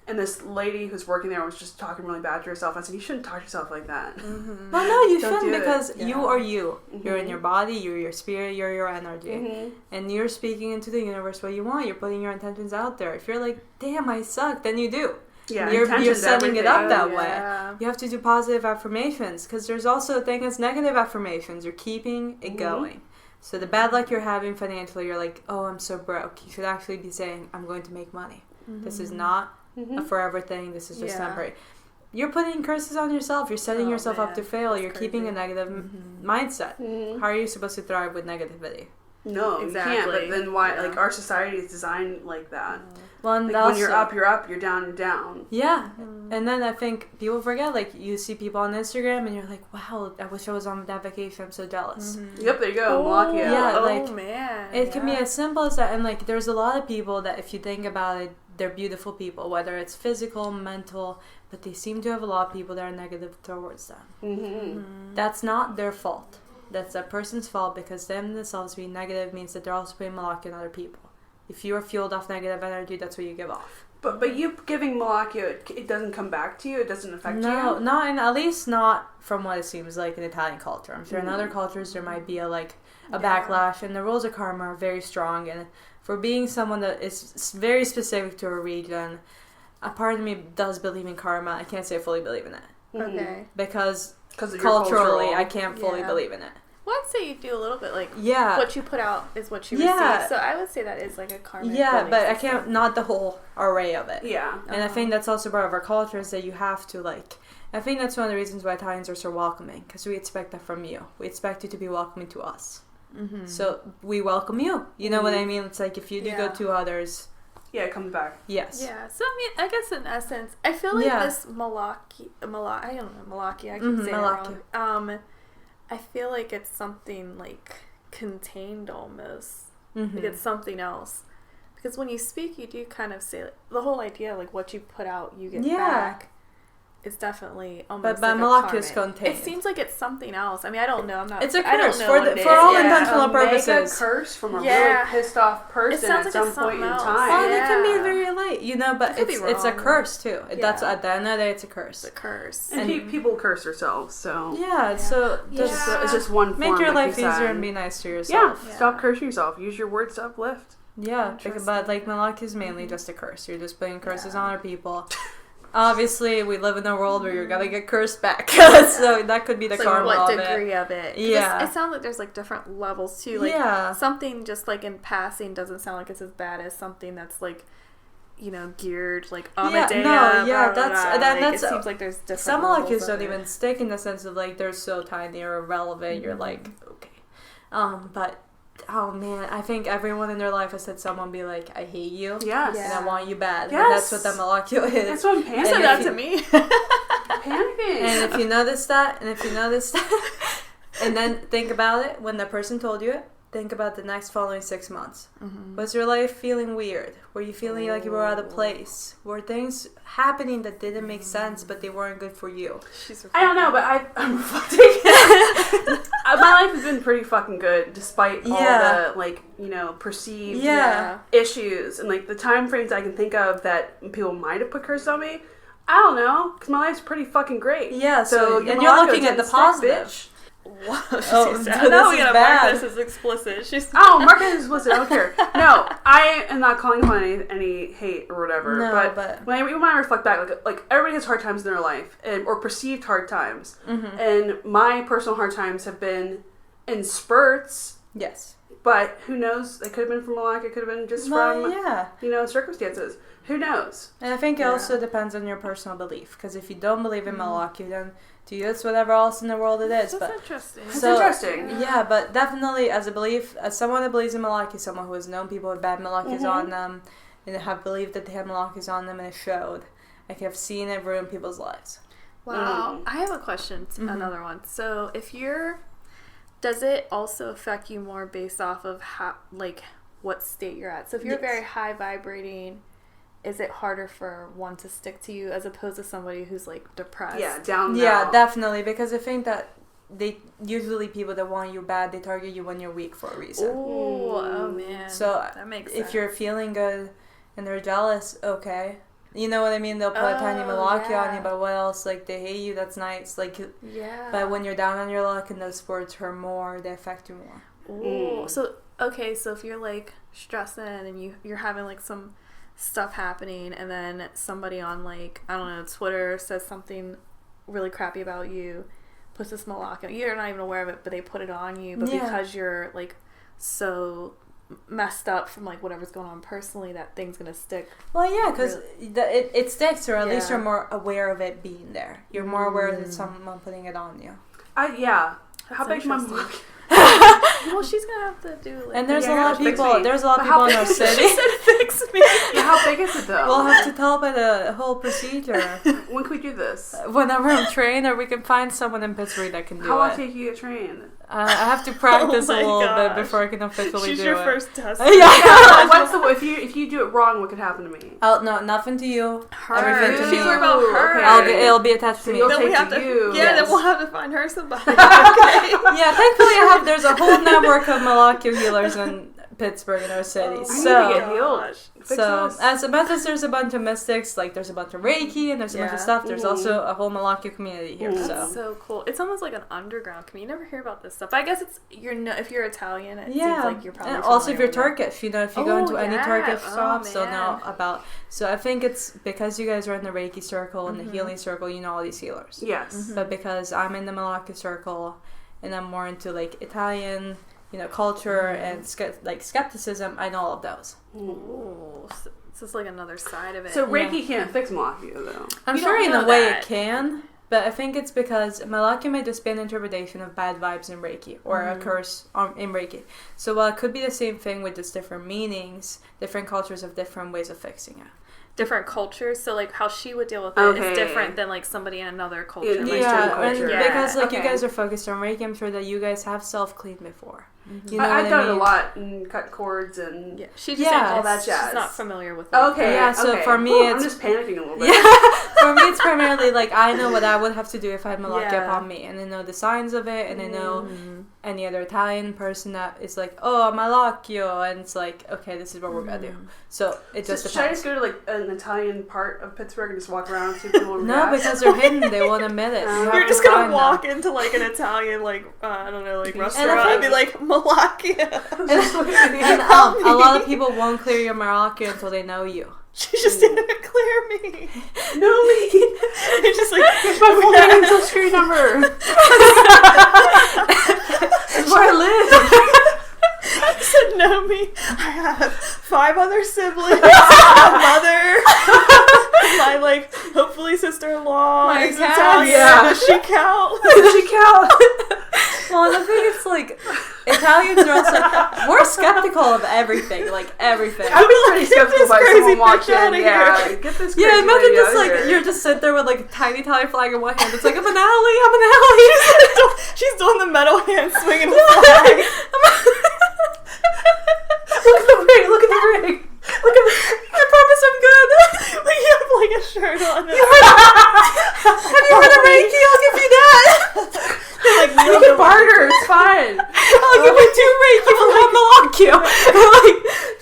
and this lady who's working there was just talking really bad to herself. I said, you shouldn't talk to yourself like that.
Well, no, you shouldn't, because you are you. You're in your body, you're your spirit, you're your energy. And you're speaking into the universe what you want. You're putting your intentions out there. If you're like, damn, I suck, then you do.
Yeah,
you're setting it up that way.
Yeah.
You have to do positive affirmations, because there's also a thing as negative affirmations. You're keeping it going. So the bad luck you're having financially, you're like, oh, I'm so broke. You should actually be saying, I'm going to make money. This is not a forever thing. This is just temporary. You're putting curses on yourself. You're setting yourself up to fail. That's you're keeping a negative mindset. How are you supposed to thrive with negativity?
No, exactly. You can't. But then why? Yeah. Like, our society is designed like that.
Well, and
like, when you're up, you're up. You're down, you're down.
Yeah. And then I think people forget, like, you see people on Instagram and you're like, wow, I wish I was on that vacation. I'm so jealous.
Yep, there you go. Milwaukee.
Yeah,
like, man.
It can be as simple as that. And, like, there's a lot of people that, if you think about it, they're beautiful people, whether it's physical, mental, but they seem to have a lot of people that are negative towards them. That's not their fault. That's that person's fault, because them themselves being negative means that they're also putting malaki on other people. If you are fueled off negative energy, that's what you give off.
But you giving malaki, it doesn't come back to you? It doesn't affect you?
No, and at least not from what it seems like in Italian culture. I'm sure in other cultures there might be a backlash, and the rules of karma are very strong. And for being someone that is very specific to a region, a part of me does believe in karma. I can't say I fully believe in it.
Okay.
Because culturally, I can't fully believe in it.
Well, I'd say you do a little bit, like, what you put out is what you receive. So I would say that is, like, a karmic
but
system.
I can't, not the whole array of it.
Yeah.
And I think that's also part of our culture, is that you have to, like, I think that's one of the reasons why Italians are so welcoming, because we expect that from you. We expect you to be welcoming to us. So we welcome you. You know what I mean? It's like, if you do go to others...
Yeah, it comes back.
Yes.
Yeah. So, I mean, I guess in essence, I feel like this malaki, I don't know, malaki, I can say it wrong. I feel like it's something, like, contained almost. Like, it's something else. Because when you speak, you do kind of say, like, the whole idea, like, what you put out, you get back. It's definitely almost
but
like
malaki is contained.
It seems like it's something else. I mean, I don't know. I'm not.
It's a curse
I don't know
for all intentional purposes.
Mega curse from a really pissed off person at some point in time.
Well, it can be very light, you know, but it's a curse too. That's at the end of the day, it's a curse.
It's a curse.
And people curse themselves, so
so
it's just one form.
Make your life easier and be nice to yourself.
Yeah, stop cursing yourself. Use your words to uplift.
Yeah, but like malaki is mainly just a curse. You're just putting curses on other people. Obviously, we live in a world where you're gonna get cursed back, so that could be the karma
what
of
degree of it.
Yeah,
it sounds like there's like different levels too. Like something just like in passing doesn't sound like it's as bad as something that's like, you know, geared like Amedea.
That's
it seems like there's different.
Some malakis don't even stick in the sense of like they're so tiny or irrelevant. You're like okay, but. Oh man, I think everyone in their life has had someone be like, I hate you.
Yes.
And I want you bad.
Yes.
And that's what the malakio is.
That's what I'm panicking.
You said that to me.
Panicking.
And if you notice that, and then think about it, when the person told you it, think about the next following 6 months. Was your life feeling weird? Were you feeling like you were out of place? Were things happening that didn't make sense, but they weren't good for you?
I don't know, but I'm reflecting. My life has been pretty fucking good, despite all the, like, you know, perceived issues. And, like, the time frames I can think of that people might have put curse on me, I don't know, because my life's pretty fucking great.
Yeah, so and you're looking at the positive.
Bitch.
Wow,
so
now we gotta mark this as explicit.
Mark it as explicit. I don't care. No, I am not calling upon any hate or whatever.
No,
but when I reflect back, like everybody has hard times in their life, or perceived hard times, and my personal hard times have been in spurts.
Yes.
But who knows? It could have been from luck. It could have been just from, circumstances. Who knows?
And I think it also depends on your personal belief. Because if you don't believe in Malaki, then to you it's whatever else in the world it is.
That's interesting.
That's interesting.
Yeah, but definitely as a belief, as someone that believes in Malaki, someone who has known people with bad Malakis on them, and have believed that they have Malakis on them and it showed. Like, I've seen it ruin people's lives.
Wow. I have a question, another one. So does it also affect you more based off of how, like, what state you're at? So if you're very high vibrating, is it harder for one to stick to you as opposed to somebody who's, like, depressed?
Yeah, down.
Yeah, definitely, because I think that usually people that want you bad, they target you when you're weak for a reason.
Ooh, oh man.
So
that makes sense.
If you're feeling good and they're jealous, okay. You know what I mean? They'll put a tiny Malaki on you, but what else? Like, they hate you, that's nice. Like, but when you're down on your luck and those words hurt more, they affect you more.
Ooh. So if you're, like, stressing and you're having, like, some stuff happening, and then somebody on, like, I don't know, Twitter says something really crappy about you, puts this Malaki, you're not even aware of it, but they put it on you, but because you're, like, so messed up from, like, whatever's going on personally, that thing's gonna stick.
Well, yeah, because it sticks, or at least you're more aware of it being there. You're more aware that someone putting it on you.
How big's my Malaki?
Well, she's gonna have to do, like,
and there's a lot of people. There's a lot of people in our city.
She said fix me.
Yeah, how big is it though?
We'll have to tell by the whole procedure.
When can we do this?
Whenever I'm trained, or we can find someone in Pittsburgh that can do it.
How long take you to get trained?
I have to practice a little bit before I can officially do it.
She's your first test.
If you do it wrong, what could happen to me?
Oh no, nothing to you.
Everything to me.
She's worried about her.
Okay. It'll be attached to me.
Then
we'll have to find her somebody. Okay.
Yeah, thankfully there's a whole network of Malaki healers in Pittsburgh in our city.
I need to get healed.
So, as much as there's a bunch of mystics, like there's a bunch of Reiki and there's a bunch of stuff, there's also a whole Malaki community here.
That's so cool. It's almost like an underground community. You never hear about this stuff. But I guess if you're Italian, it seems like you're probably.
And also if you're Turkish, if you go into any Turkish shops, they'll know about. So I think it's because you guys are in the Reiki circle and the healing circle, you know all these healers.
Yes.
But because I'm in the Malaki circle and I'm more into, like, Italian, culture and skepticism, I know all of those.
Ooh, so it's like another side of it.
So Reiki can't fix Malaki though.
I'm sure in a way it can, but I think it's because Malaki might just be an interpretation of bad vibes in Reiki or a curse in Reiki. So while it could be the same thing with just different meanings, different cultures have different ways of fixing it.
Different cultures, so like how she would deal with it is different than like somebody in another culture.
Because you guys are focused on Reiki, I'm sure that you guys have self-cleaned before. You know
I've done it a lot and cut cords and
she just
all that jazz.
She's not familiar with it.
So for me
I'm just panicking a little bit.
For me it's primarily like I know what I would have to do if I had Malaki upon me, and I know the signs of it, and I know any other Italian person that is like, oh, Malakio, and it's like, okay, this is what we're gonna do. So it just depends.
Should I just go to like an Italian part of Pittsburgh and just walk around and see people?
No, because they're hidden. They won't admit it.
You're just gonna walk into like an Italian I don't know, like restaurant and be like Malakia.
And a lot of people won't clear your Malakia until they know you.
She just didn't clear me.
No,
it's just like,
here's my full name and social security number. That's where I live.
I said, know me. I have 5 other siblings, a mother, my like hopefully sister-in-law.
My
is
cat.
Italian. Does she count?
Does she count?
Well, the thing is, like, Italians are also, we're skeptical of everything, like, everything.
I'd be pretty skeptical by someone walked in. Yeah, get this crazy
imagine
lady
just,
out
like,
here.
you're just sitting there with, like, a tiny Italian flag in one hand. It's like, I'm an alley.
She's doing the metal hand swinging the flag.
Look at the ring. Look at the ring. Look at the.
I promise I'm good.
Like, you have, like, a shirt on.
Have you heard of Reiki? I'll give you that.
Like, you can barter. It's fine.
I'll give you 2 Reiki for 1 Malakio.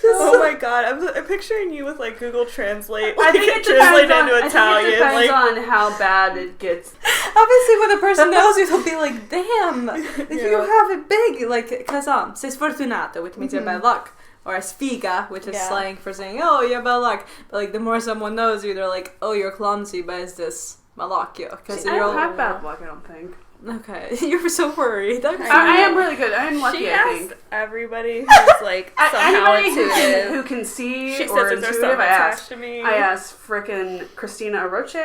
Oh my god, I'm picturing you with like Google Translate.
I think it
translate
depends
into Italian.
I think it depends on how bad it gets.
Obviously, when the person knows you, they'll be like, "Damn, you have it big." Like, cause sei sfortunato, which means you're bad luck, or sfiga, which is slang for saying, "Oh, you're bad luck." But like, the more someone knows you, they're like, "Oh, you're clumsy, but it's this Malakio."
I don't have bad luck. I don't think.
Okay, you're so worried.
I am really good. I am lucky,
she
I think.
asked everybody who's like somehow
anybody
intuitive.
who can see
She
or
says, is there
intuitive,
something
I
attached
asked.
to me?
I asked frickin' Christina Aroche.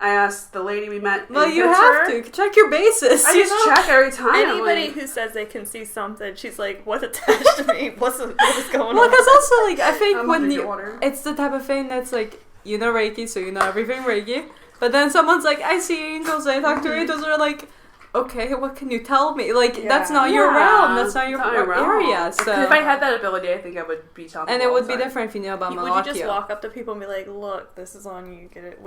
I asked the lady we met
Well,
in
you
Pittsburgh.
have to. Check your bases.
I just check every time.
Anybody who says they can see something, she's like, what's attached to me? What is going on?
Well, because also, like, I think
when you...
It's the type of thing that's, like, you know Reiki, so you know everything Reiki. But then someone's like, I see angels, I talk to angels, or like, okay, what can you tell me? Like, that's not your realm, that's not your area. So
if I had that ability, I think I would be telling
and it would be different if you knew about Malakio.
Would you just walk up to people and be like, look, this is on you, get it?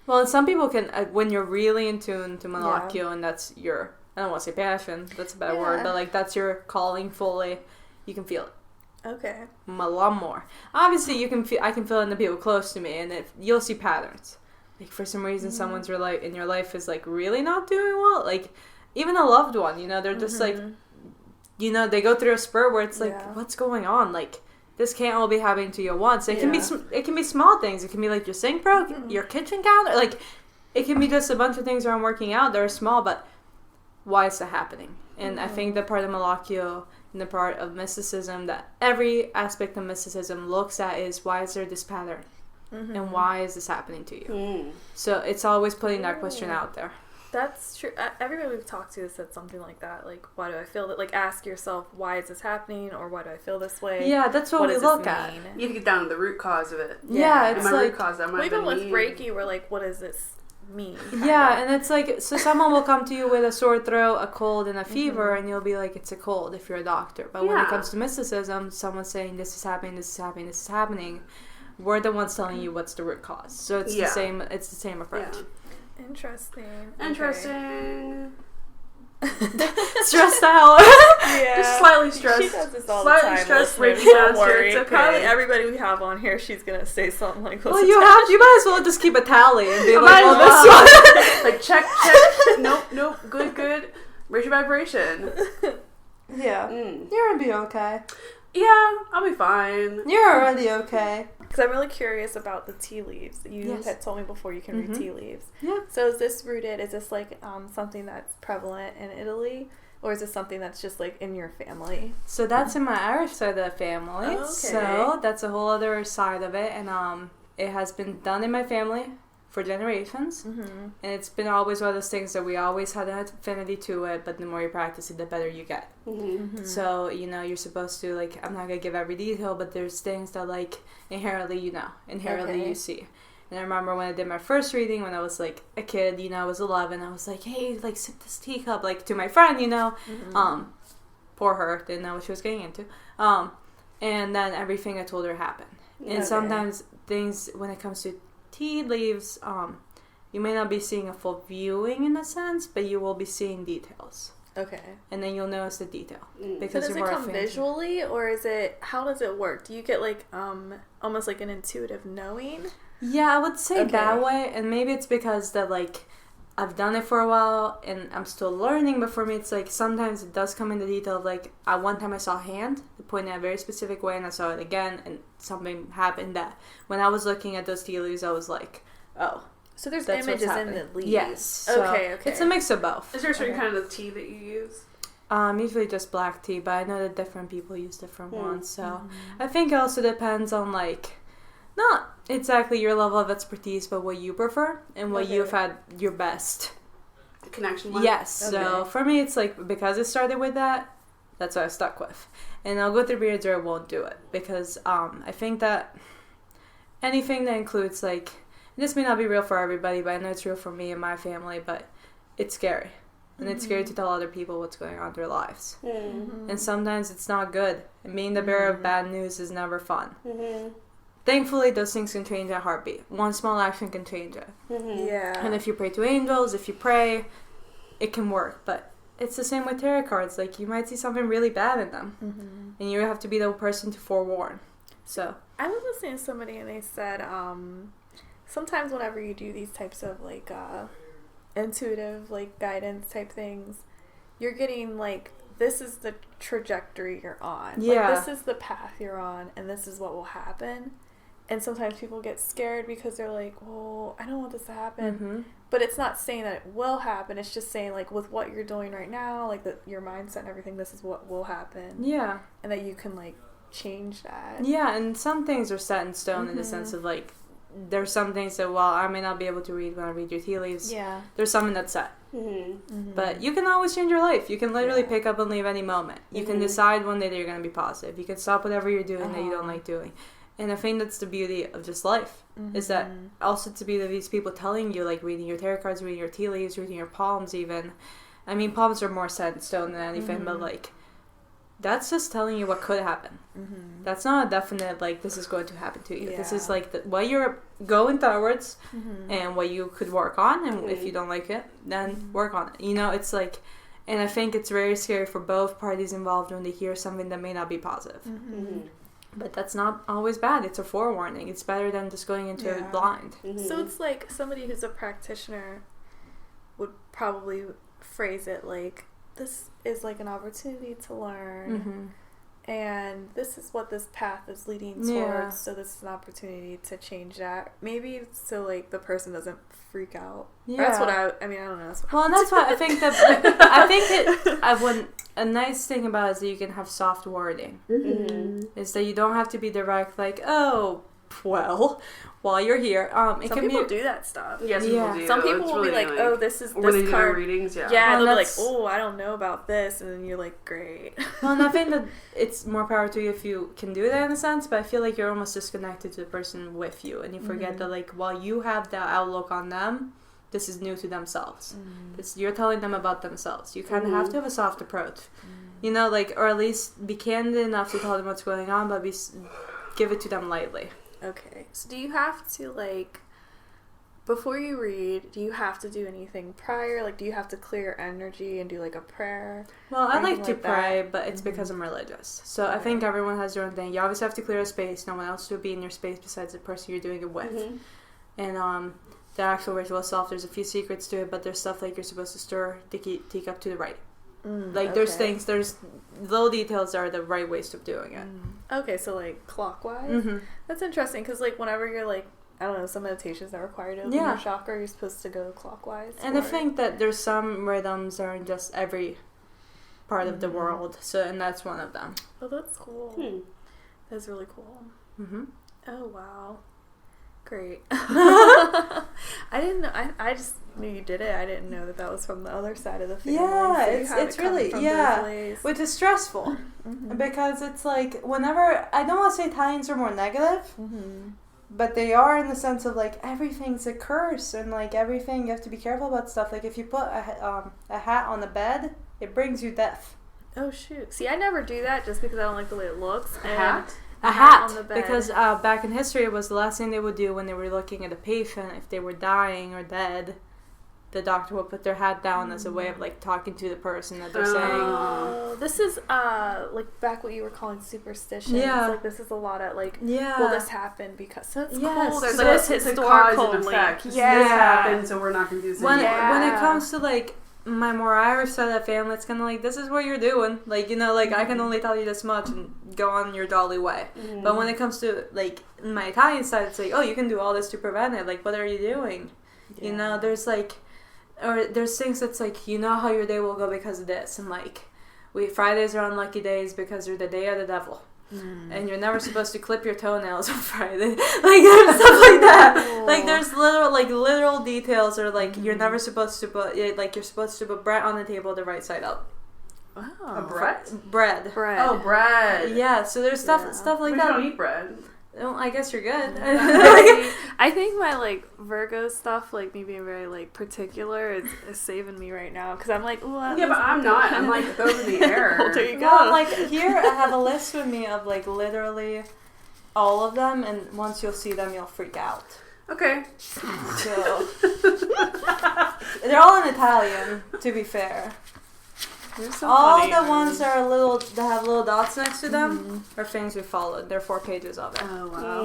Well, some people can, when you're really in tune to Malakio, and that's your, I don't want to say passion, that's a bad word, but like, that's your calling fully, you can feel it.
Okay.
A lot more. Obviously, you can feel, I can feel it in the people close to me, and you'll see patterns. Like, for some reason, someone's in your life is, like, really not doing well. Like, even a loved one, you know, they're just, like, you know, they go through a spur where it's, like, what's going on? Like, this can't all be happening to you at once. It can be small things. It can be, like, your sink broke, your kitchen counter. Like, it can be just a bunch of things that aren't working out. They're small, but why is that happening? And I think the part of Malakio and the part of mysticism that every aspect of mysticism looks at is, why is there this pattern? And why is this happening to you? So it's always putting that question out there.
That's true. Everybody we've talked to has said something like that. Like, why do I feel that? Like, ask yourself, why is this happening? Or why do I feel this way?
Yeah, that's what we look at.
You have to get down to the root cause of it.
Yeah, it's
my
like...
root cause, that might
even with
mean.
Reiki, we're like, what does this mean?
Yeah, and it's like, so someone will come to you with a sore throat, a cold, and a fever, and you'll be like, it's a cold if you're a doctor. But when it comes to mysticism, someone's saying, this is happening, this is happening, this is happening. We're the ones telling you what's the root cause. So it's the same. It's the same approach.
Yeah. Interesting.
Stressed out.
Yeah.
Just slightly stressed.
She does this all
slightly
the time.
Stressed.
Don't worry.
It's okay.
Probably everybody we have on here, she's gonna say something like,
well, you might as well just keep a tally and be like,
oh, this one. Like, check. Nope. Good. Raise your vibration.
Yeah. You're gonna be okay.
Yeah, I'll be fine.
You're already okay.
Because I'm really curious about the tea leaves. You had told me before you can read tea leaves.
Yeah.
So is this like something that's prevalent in Italy? Or is this something that's just like in your family?
So that's in my Irish side of the family.
Oh, okay.
So that's a whole other side of it. And it has been done in my family for generations. And it's been always one of those things that we always had an affinity to it, but the more you practice it, the better you get. So, you know, you're supposed to, like, I'm not going to give every detail, but there's things that, like, inherently you see. And I remember when I did my first reading, when I was, like, a kid, you know, I was 11, I was like, hey, like, sip this teacup, like, to my friend, you know. Poor her, didn't know what she was getting into. And then everything I told her happened. And sometimes things, when it comes to tea leaves, you may not be seeing a full viewing in a sense, but you will be seeing details.
Okay.
And then you'll notice the detail.
Because so does it come visually, or is it, how does it work? Do you get like almost like an intuitive knowing?
Yeah, I would say that way, and maybe it's because that, like, I've done it for a while and I'm still learning, but for me it's like sometimes it does come in the detail of, like, one time I saw a hand pointing in a very specific way and I saw it again and something happened that when I was looking at those tea leaves I was like, oh.
So there's images in the leaves.
Yes. So okay. It's a mix of both.
Is there a certain kind of tea that you use?
Usually just black tea, but I know that different people use different ones, so I think it also depends on, like, not exactly your level of expertise, but what you prefer and what you've had your best
connection with.
Yes. So for me, it's like, because it started with that, that's what I stuck with. And I'll go through periods where I won't do it because I think that anything that includes, like, this may not be real for everybody, but I know it's real for me and my family, but it's scary. And it's scary to tell other people what's going on in their lives. And sometimes it's not good. And being the bearer of bad news is never fun. Thankfully, those things can change at a heartbeat. One small action can change it.
Yeah.
And if you pray to angels, if you pray, it can work. But it's the same with tarot cards. Like, you might see something really bad in them. And you have to be the person to forewarn. So
I was listening to somebody and they said sometimes whenever you do these types of, like, intuitive, like, guidance type things, you're getting, like, this is the trajectory you're on.
Yeah.
Like, this is the path you're on, and this is what will happen. And sometimes people get scared because they're like, well, I don't want this to happen. But it's not saying that it will happen. It's just saying, like, with what you're doing right now, like, your mindset and everything, this is what will happen.
Yeah.
And that you can, like, change that.
Yeah, and some things are set in stone in the sense of, like, there's some things that, well, I may not be able to read when I read your tea leaves.
Yeah.
There's something that's set. But you can always change your life. You can literally pick up and leave any moment. You can decide one day that you're going to be positive. You can stop whatever you're doing that you don't like doing. And I think that's the beauty of just life, is that also to be these people telling you, like, reading your tarot cards, reading your tea leaves, reading your palms even. I mean, palms are more set in stone than anything, but, like, that's just telling you what could happen. That's not a definite, like, this is going to happen to you. This is, like, what you're going towards and what you could work on. And if you don't like it, then work on it. You know, it's like, and I think it's very scary for both parties involved when they hear something that may not be positive. But that's not always bad. It's a forewarning. It's better than just going into it blind.
So it's like somebody who's a practitioner would probably phrase it like, this is like an opportunity to learn, and this is what this path is leading towards, so this is an opportunity to change that. Maybe so, like, the person doesn't freak out. That's what I mean, I don't know.
Well, and that's why I think that, a nice thing about it is that you can have soft wording. Is that you don't have to be direct, like, oh, well, while you're here.
Some people do that stuff.
Yes, people do.
Some people will be like, oh, this is this card.
Readings,
they'll be like, oh, I don't know about this, and then you're like, great.
Well, and I think that it's more power to you if you can do that in a sense, but I feel like you're almost disconnected to the person with you, and you forget that, like, while you have that outlook on them, this is new to themselves. You're telling them about themselves. You kind of have to have a soft approach. You know, like, or at least be candid enough to tell them what's going on, but give it to them lightly.
Okay. So do you have to, like, before you read, do you have to do anything prior? Like, do you have to clear your energy and do, like, a prayer?
Well, I like to pray, but it's because I'm religious. So I think everyone has their own thing. You always have to clear a space. No one else will be in your space besides the person you're doing it with. And the actual ritual itself, there's a few secrets to it, but there's stuff like you're supposed to stir the teacup to the right. Like, there's little details that are the right ways of doing it.
Okay, so, like, clockwise? That's interesting, because, like, whenever you're, like, I don't know, some meditations that require to open your chakra, you're supposed to go clockwise.
And I think that there's some rhythms that are in just every part of the world, and that's one of them.
Oh, that's cool. That's really cool. Oh, wow. Great. I didn't know. I just knew you did it. I didn't know that was from the other side of the family.
Yeah,
so
it's really which is stressful because it's like whenever I don't want to say Italians are more negative, but they are in the sense of like everything's a curse and like everything you have to be careful about stuff. Like if you put a hat on the bed, it brings you death.
Oh shoot! See, I never do that just because I don't like the way it looks.
A hat on the bed. Because back in history, it was the last thing they would do when they were looking at a patient. If they were dying or dead, the doctor would put their hat down as a way of like talking to the person that they're saying.
This is like back what you were calling superstitions. Like this is a lot of like, well, this happened because so it's cool. There's like this historical link.
This happened, so we're not going to do this
when it comes to like my more Irish side of the family, it's kind of like, this is what you're doing. Like, you know, like, I can only tell you this much and go on your dolly way. But when it comes to, like, my Italian side, it's like, oh, you can do all this to prevent it. Like, what are you doing? You know, there's, like, or there's things that's, like, you know how your day will go because of this. And, like, Fridays are unlucky days because they're the day of the devil. And you're never supposed to clip your toenails on Friday. Like, there's stuff like that. Like, there's literal details, or like, you're never supposed to put, like, you're supposed to put bread on the table the right side up.
Wow.
Bread.
Oh, bread.
Yeah, so there's stuff like that.
We don't eat bread.
Oh, I guess you're good.
I think my, like, Virgo stuff, like, me being very, like, particular is saving me right now. Because I'm like, ooh,
yeah, but I'm not. I'm, like, those in the air.
Well, there you go.
Well, like, here I have a list with me of, like, literally all of them. And once you'll see them, you'll freak out.
Okay.
So, they're all in Italian, to be fair. All the ones that have little dots next to them are things we followed. There are 4 pages of it.
Oh wow!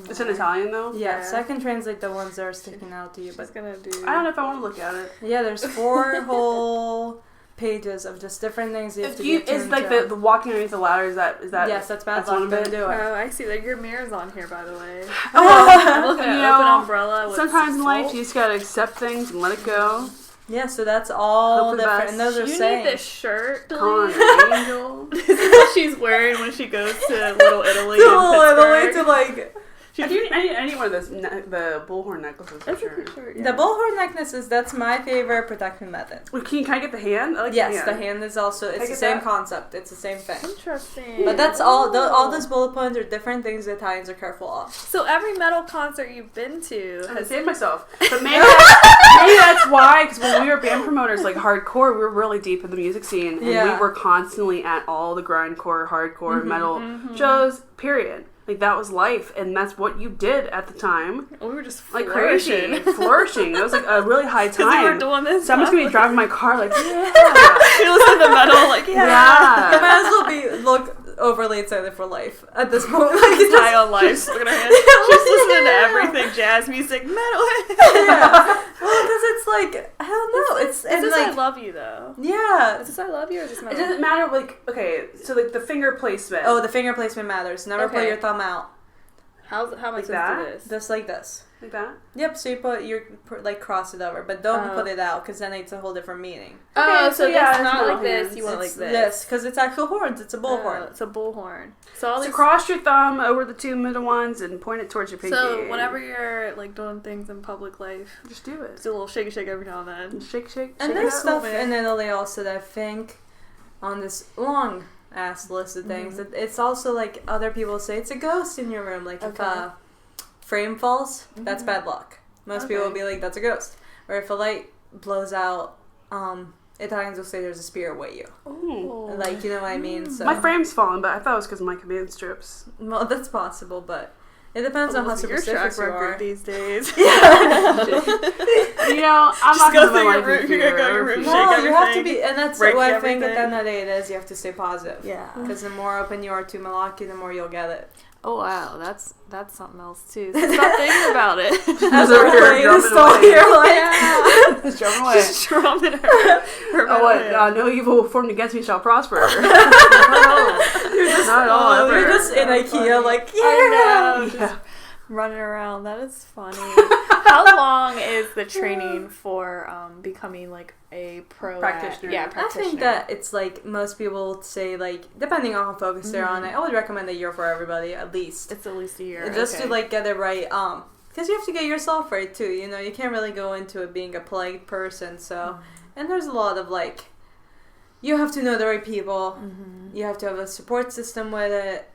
It's in Italian though.
Yeah, so I can translate the ones that are sticking out to you. But
I don't
know if I want to look at it.
Yeah, there's 4 whole pages of just different things you have to
get Is like the walking underneath the ladder, is that
yes, that's bad luck. Don't do it.
Oh, I see that your mirror's on here, by the way.
I'm
looking at an open umbrella with
sometimes in life you just gotta accept things and let it go.
Yeah, so that's all different. And those are
sayings. You need this shirt.
Con angel.
This is what she's wearing when she goes to Little Italy in
Pittsburgh. To like...
I need one of those, the bullhorn necklaces for sure.
Yeah. The bullhorn necklaces, that's my favorite protection method.
Well, can I get the hand? I like
yes, the hand is also, it's the same concept. It's the same thing.
Interesting.
But that's all those bullet points are different things the Italians are careful of.
So every metal concert you've been to
has saved myself. But maybe that's why, because when we were band promoters, like hardcore, we were really deep in the music scene. And we were constantly at all the grindcore, hardcore, metal shows, period. Like, that was life, and that's what you did at the time.
We were just
flourishing. Like, crazy. Flourishing. It was, like, a really high time.
We were doing this.
Someone's going to be driving my car, like, yeah.
You listen to metal, like, yeah.
You might as well look overly excited for life at this point.
Like, it's high on life. She's listening to everything, jazz music, metal.
Yeah. Well, because it's like, I don't know. It's
this
like,
I love you, though.
Yeah.
Is this I love you or just metal?
It doesn't matter, like, okay, so, like, the finger placement.
Oh, the finger placement matters. Never put your thumb out.
How much
like
is
that?
this?
Just like this.
Like that?
Yep, so you cross it over, but don't put it out, because then it's a whole different meaning.
Okay, so yeah, it's not like this, you want like this.
Yes, because it's actual horns, it's a bullhorn.
It's a bullhorn. So
cross your thumb over the two middle ones and point it towards your pinky.
So whenever you're like doing things in public life,
just do it.
Just do a little shake every now and then.
Shake.
And there's stuff in Italy also that I think on this long ass list of things, that it's also like other people say it's a ghost in your room, like if a frame falls, that's bad luck. Most people will be like, that's a ghost. Or if a light blows out, Italians will say there's a spirit with you.
Ooh.
Like, you know what I mean? So
my frame's fallen, but I thought it was because of my command strips.
Well, that's possible, but it depends on how superstitious you are
these days.
Yeah. You know, I'm
just
not going to
go your room. You're going to go your room.
No, you have to be, and that's what I think at the end of the day it is. You have to stay positive.
Yeah.
Because the more open you are to Malaki, the more you'll get it.
Oh wow, that's something else too. So stop thinking about it.
As we're playing the story, you're like,
just drumming away.
Just drumming her.
Oh, what? No evil formed against me shall prosper.
You're just
not at all.
You're just in IKEA, like
I know, running around. That is funny. How long is the training for becoming like a
practitioner?
I think that it's like most people would say, like, depending on how focused they're on it, I would recommend a year for everybody at least.
It's at least a year.
Just to like get it right. Because you have to get yourself right too. You know, you can't really go into it being a polite person. So, and there's a lot of like, you have to know the right people. You have to have a support system with it.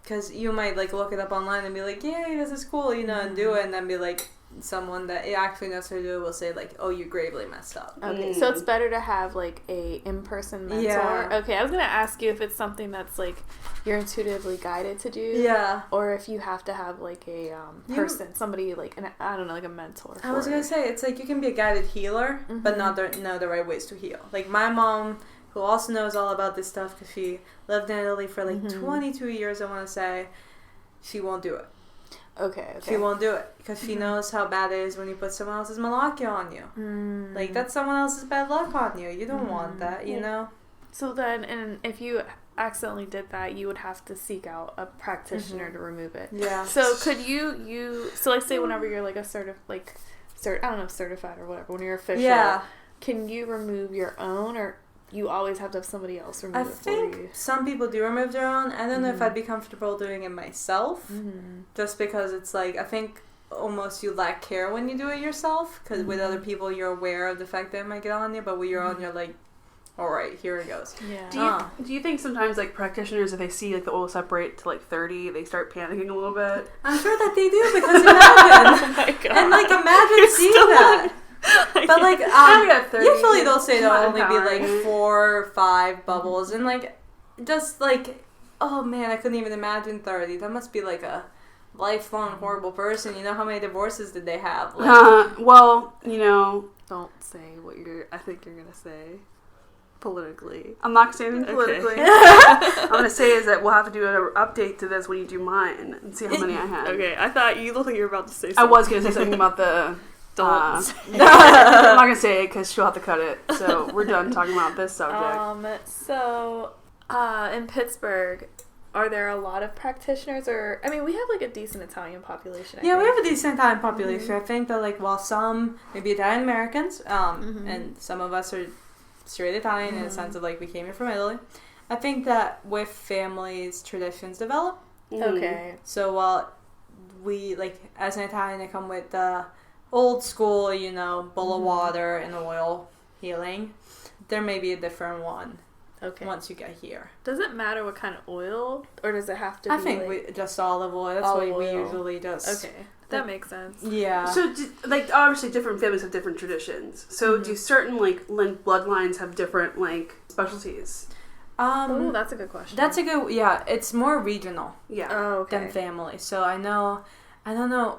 Because you might like look it up online and be like, yay, this is cool, you know, and do it, and then be like, someone that actually knows how to do it will say like, oh, you gravely messed up.
Okay, so it's better to have like a in-person mentor. Yeah. Okay, I was gonna ask you if it's something that's like you're intuitively guided to do.
Yeah.
Or if you have to have like a person, somebody like I don't know, like a mentor.
I was gonna say it's like you can be a guided healer, but not know the right ways to heal. Like my mom, who also knows all about this stuff because she lived in Italy for like 22 years, I want to say, she won't do it.
Okay.
She won't do it because she knows how bad it is when you put someone else's malaki on you. Like, that's someone else's bad luck on you. You don't want that, you know?
So then, and if you accidentally did that, you would have to seek out a practitioner to remove it.
Yeah.
So could you so like say whenever you're like I don't know, certified or whatever, when you're official, can you remove your own, or you always have to have somebody else remove it for you? I think
some people do remove their own. I don't know if I'd be comfortable doing it myself, just because it's like, I think almost you lack care when you do it yourself, because with other people you're aware of the fact that it might get on you, but with your own you're like, all right, here it goes.
Yeah.
Do you think sometimes like practitioners, if they see like the oil separate to like 30, they start panicking a little bit?
I'm sure that they do, because imagine.
Oh my God.
And like imagine seeing that. But like usually they'll say there'll only be like 4 or 5 bubbles, and like just like, oh man, I couldn't even imagine 30. That must be like a lifelong horrible person. You know how many divorces did they have? Like,
well, you know,
don't say what I think you're gonna say politically.
I'm not saying politically. I'm gonna say is that we'll have to do an update to this when you do mine and see how many I had.
Okay, I thought you looked like you were about to say something.
I was gonna say something about the
Don't.
I'm not gonna say it because she'll have to cut it. So we're done talking about this subject.
In Pittsburgh, are there a lot of practitioners, or I mean, we have like a decent Italian population. I think.
We have a decent Italian population. I think that like while some maybe Italian Americans, and some of us are straight Italian in the sense of like we came here from Italy. I think that with families, traditions develop.
Okay.
So while we like as an Italian, I come with the old school, bowl of water and oil healing. There may be a different one.
Okay.
Once you get here.
Does it matter what kind of oil, or does it have to be
I think we just olive oil. That's what we usually just...
Okay. That makes sense.
Yeah.
So, obviously different families have different traditions. So, do certain, bloodlines have different, specialties?
Oh, that's a good question.
That's a good... Yeah, it's more regional.
Yeah.
Oh, okay.
Than family. So, I know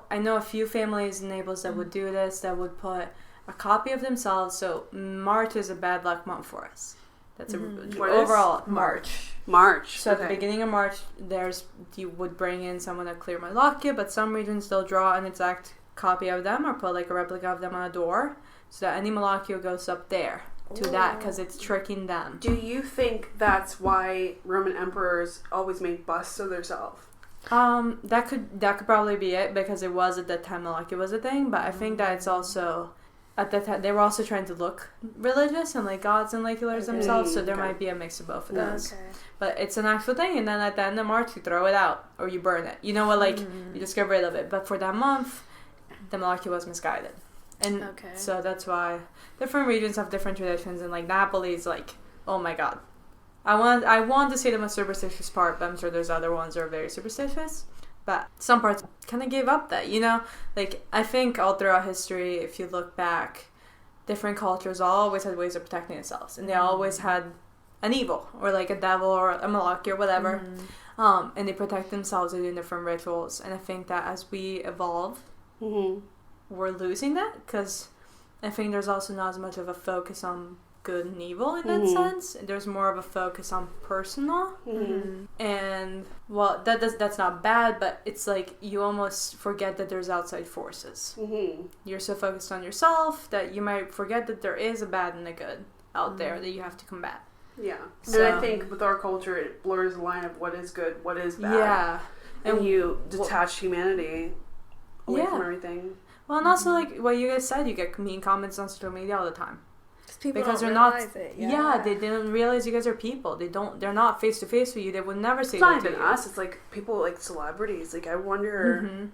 a few families in Naples that would do this, that would put a copy of themselves. So, March is a bad luck month for us. That's overall March. So at the beginning of March, you would bring in someone to clear my locket, but some regions still draw an exact copy of them or put like a replica of them on a door, so that any malakio goes up there to that because it's tricking them.
Do you think that's why Roman emperors always made busts of themselves?
That could probably be it because it was at that time malakio was a thing, but I think that it's also. At that time, they were also trying to look religious and like gods and like healers themselves, so there might be a mix of both of those. Okay. But it's an actual thing, and then at the end of March, you throw it out or you burn it. You know what? Like you just get rid of it. But for that month, the malakio was misguided, and so that's why different regions have different traditions. And like Napoli is like, oh my god, I want to say the most superstitious part, but I'm sure there's other ones that are very superstitious. But some parts kind of gave up that, Like, I think all throughout history, if you look back, different cultures always had ways of protecting themselves. And they always had an evil, or like a devil, or a malaki, or whatever. And they protect themselves by doing different rituals. And I think that as we evolve, we're losing that. Because I think there's also not as much of a focus on good and evil in that sense. There's more of a focus on personal, and well, that's not bad, but it's like you almost forget that there's outside forces. You're so focused on yourself that you might forget that there is a bad and a good out there that you have to combat.
Yeah, so, and I think with our culture, it blurs the line of what is good, what is bad. Yeah, and you detach humanity away from everything.
Well, and also like what you guys said, you get mean comments on social media all the time.
Because they're not.
They didn't realize you guys are people. They're not face to face with you. They would never say
it's not even us. It's like people like celebrities. Like I wonder,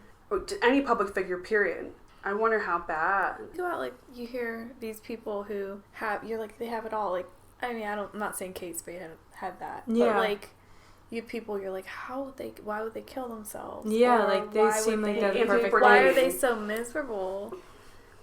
any public figure. Period. I wonder how bad.
Think about like you hear these people who have they have it all. Like I mean I'm not saying Kate Spade had that. Yeah. But like you people, you're like why would they kill themselves?
Yeah, like they seem like they're perfect.
Why are they so miserable?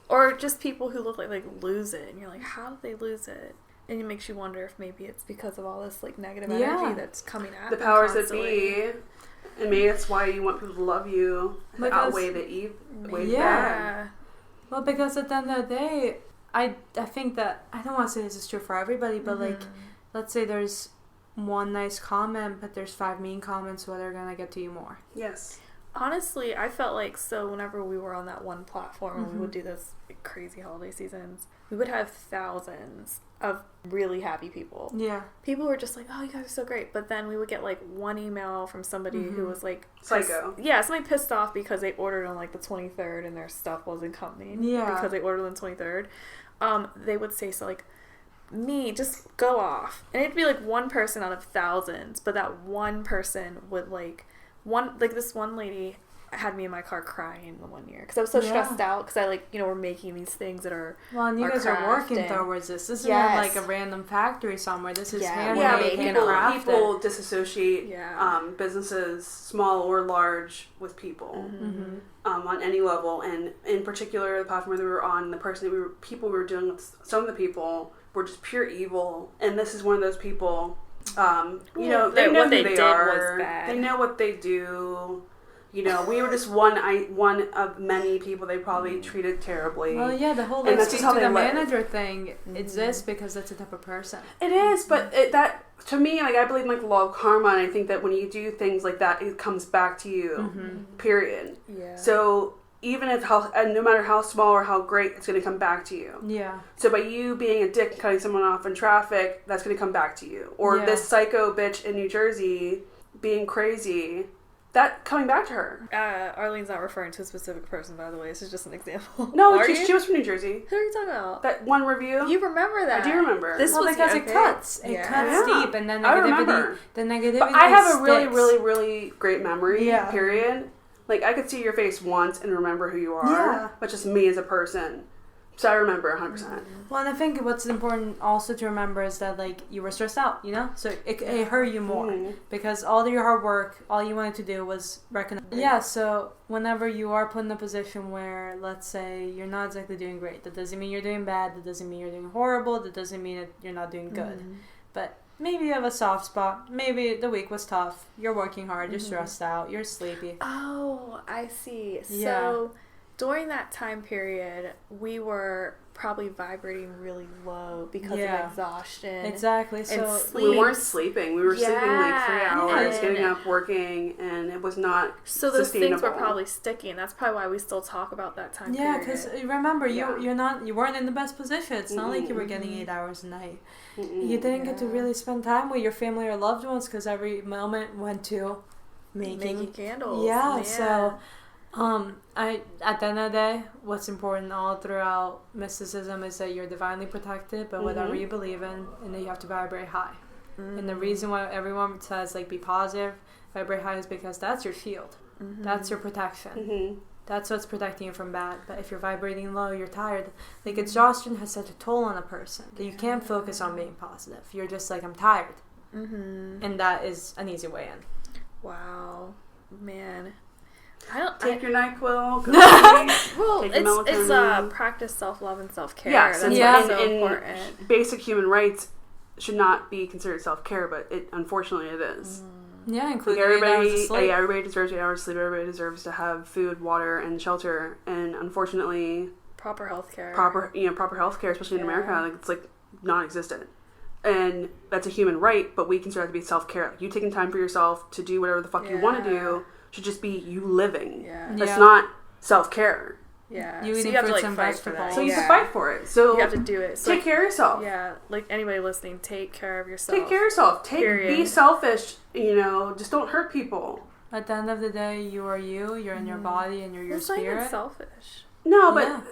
Or just people who look like lose it, and you're like, how did they lose it? And it makes you wonder if maybe it's because of all this like negative energy that's coming at
the
them
powers
constantly.
That be. And maybe that's why you want people to love you, outweigh the evil. Yeah.
Well, because at the end of the day, I think that I don't want to say this is true for everybody, but like, let's say there's one nice comment, but there's 5 mean comments, so they're gonna get to you more.
Yes.
Honestly, I felt like whenever we were on that one platform and we would do those crazy holiday seasons, we would have thousands of really happy people. Yeah. People were just like, oh, you guys are so great. But then we would get like one email from somebody who was like...
Psycho.
Yeah, somebody pissed off because they ordered on like the 23rd and their stuff wasn't coming. Yeah. Because they ordered on the 23rd. They would say, just go off. And it'd be like one person out of thousands, but that one person would this one lady had me in my car crying the one year because I was so stressed out because I we're making these things that are
and you guys are working towards this. This isn't like a random factory somewhere. This is handmade,
people disassociate businesses, small or large, with people on any level. And in particular, the platform that we were on, people we were dealing with, some of the people were just pure evil, and this is one of those people. They know who they are. They know what they do. We were just one of many people they probably treated terribly.
Well, yeah, the whole speak to the manager thing exists because that's the type of person.
It is, but that to me, I believe in the law of karma, and I think that when you do things like that, it comes back to you. Period. Yeah. So and no matter how small or how great, it's going to come back to you.
Yeah.
So by you being a dick and cutting someone off in traffic, that's going to come back to you. Or this psycho bitch in New Jersey being crazy, that coming back to her.
Arlene's not referring to a specific person, by the way. This is just an example.
No, she was from New Jersey.
Who are you talking about?
That one review.
You remember that?
I do remember.
This was
because it cuts. It cuts deep, and then the negativity.
But I have a
sticks.
really, really, really great memory. Period. Like, I could see your face once and remember who you are, but just me as a person. So I remember 100%.
Well, and I think what's important also to remember is that, like, you were stressed out, you know? So it hurt you more because all of your hard work, all you wanted to do was recognize. Yeah, so whenever you are put in a position where, let's say, you're not exactly doing great, that doesn't mean you're doing bad, that doesn't mean you're doing horrible, that doesn't mean that you're not doing good. But maybe you have a soft spot. Maybe the week was tough. You're working hard. You're stressed out. You're sleepy.
Oh, I see. So during that time period, we were probably vibrating really low because of exhaustion.
Exactly. So
we weren't sleeping. We were sleeping like 3 hours, getting up, working, and it was not
so those things were probably sticky, and that's probably why we still talk about that time period.
Yeah, because remember, you weren't in the best position. It's not like you were getting 8 hours a night. You didn't get to really spend time with your family or loved ones because every moment went to making
candles.
Yeah, so at the end of the day, what's important all throughout mysticism is that you're divinely protected by whatever you believe in, and that you have to vibrate high. And the reason why everyone says, like, be positive, vibrate high, is because that's your shield. That's your protection. That's what's protecting you from bad. But if you're vibrating low, you're tired. Like, exhaustion has such a toll on a person that you can't focus on being positive. You're just like, I'm tired. And that is an easy way in.
Wow. Man.
Take your NyQuil.
Well, it's practice self-love and self-care.
Yes,
that's so important.
Basic human rights should not be considered self-care, but unfortunately it is.
Yeah, including
like
8 hours of sleep.
Everybody deserves 8 hours of sleep. Everybody deserves to have food, water, and shelter. And unfortunately,
proper healthcare,
proper healthcare, especially in America, like, it's like non-existent. And that's a human right, but we consider that to be self-care. Like, you taking time for yourself to do whatever the fuck you want to do should just be you living. That's not self-care.
Yeah.
You
have to, like,
fight
for that.
So you have to fight for it. So
you have to do it. So
take care of yourself.
Yeah. Like, anybody listening, take care of yourself.
Take care of yourself. Be selfish. Just don't hurt people.
At the end of the day, you are you. You're in your body, and you're your spirit.
It's not even selfish.
No, but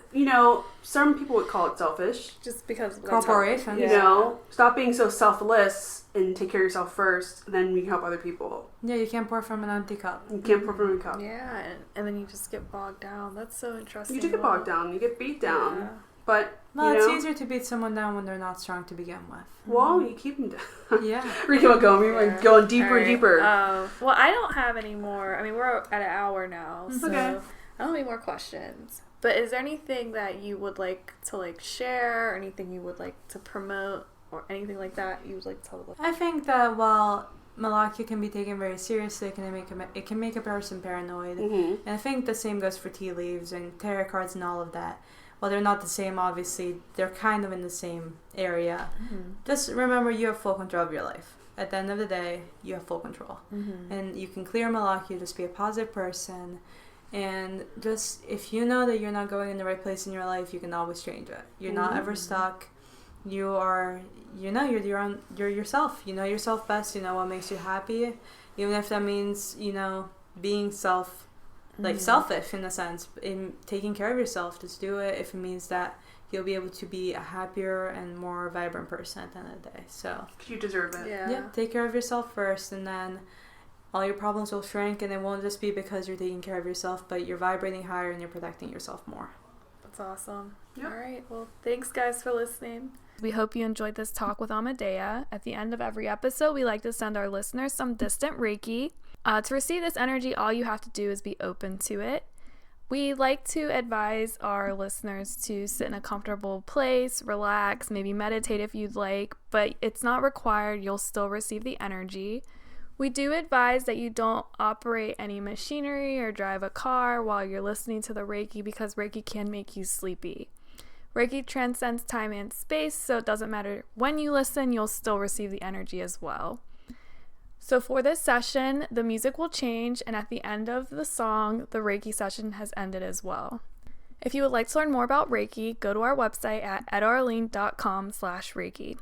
some people would call it selfish.
Just because
corporations.
Stop being so selfless and take care of yourself first, and then you can help other people.
Yeah, you can't pour from an empty cup.
You can't pour from a cup.
Yeah, and then you just get bogged down. That's so interesting.
You do get bogged down. You get beat down. Yeah. But
it's easier to beat someone down when they're not strong to begin with.
Well, you keep them down.
Yeah.
We keep on going. We're going deeper and deeper.
Well, I don't have any more. I mean, we're at an hour now, so
okay.
I don't have any more questions. But is there anything that you would like to, like, share, or anything you would like to promote, or anything like that you would like to tell the
I think that while Malakya can be taken very seriously, it can make a person paranoid. And I think the same goes for tea leaves and tarot cards and all of that. While they're not the same, obviously, they're kind of in the same area. Just remember, you have full control of your life. At the end of the day, you have full control. And you can clear Malakya, just be a positive person. And just, if you know that you're not going in the right place in your life, you can always change it. You're not ever stuck. You are, you're yourself. You know yourself best. You know what makes you happy. Even if that means, being selfish in a sense, in taking care of yourself, just do it. If it means that you'll be able to be a happier and more vibrant person at the end of the day. So
you deserve it.
Yeah, take care of yourself first, and then all your problems will shrink, and it won't just be because you're taking care of yourself, but you're vibrating higher and you're protecting yourself more.
That's awesome. Yep. All right. Well, thanks, guys, for listening. We hope you enjoyed this talk with Amedea. At the end of every episode, we like to send our listeners some distant Reiki. To receive this energy, all you have to do is be open to it. We like to advise our listeners to sit in a comfortable place, relax, maybe meditate if you'd like, but it's not required. You'll still receive the energy. We do advise that you don't operate any machinery or drive a car while you're listening to the Reiki, because Reiki can make you sleepy. Reiki transcends time and space, so it doesn't matter when you listen, you'll still receive the energy as well. So for this session, the music will change, and at the end of the song, the Reiki session has ended as well. If you would like to learn more about Reiki, go to our website at arlene.com/Reiki.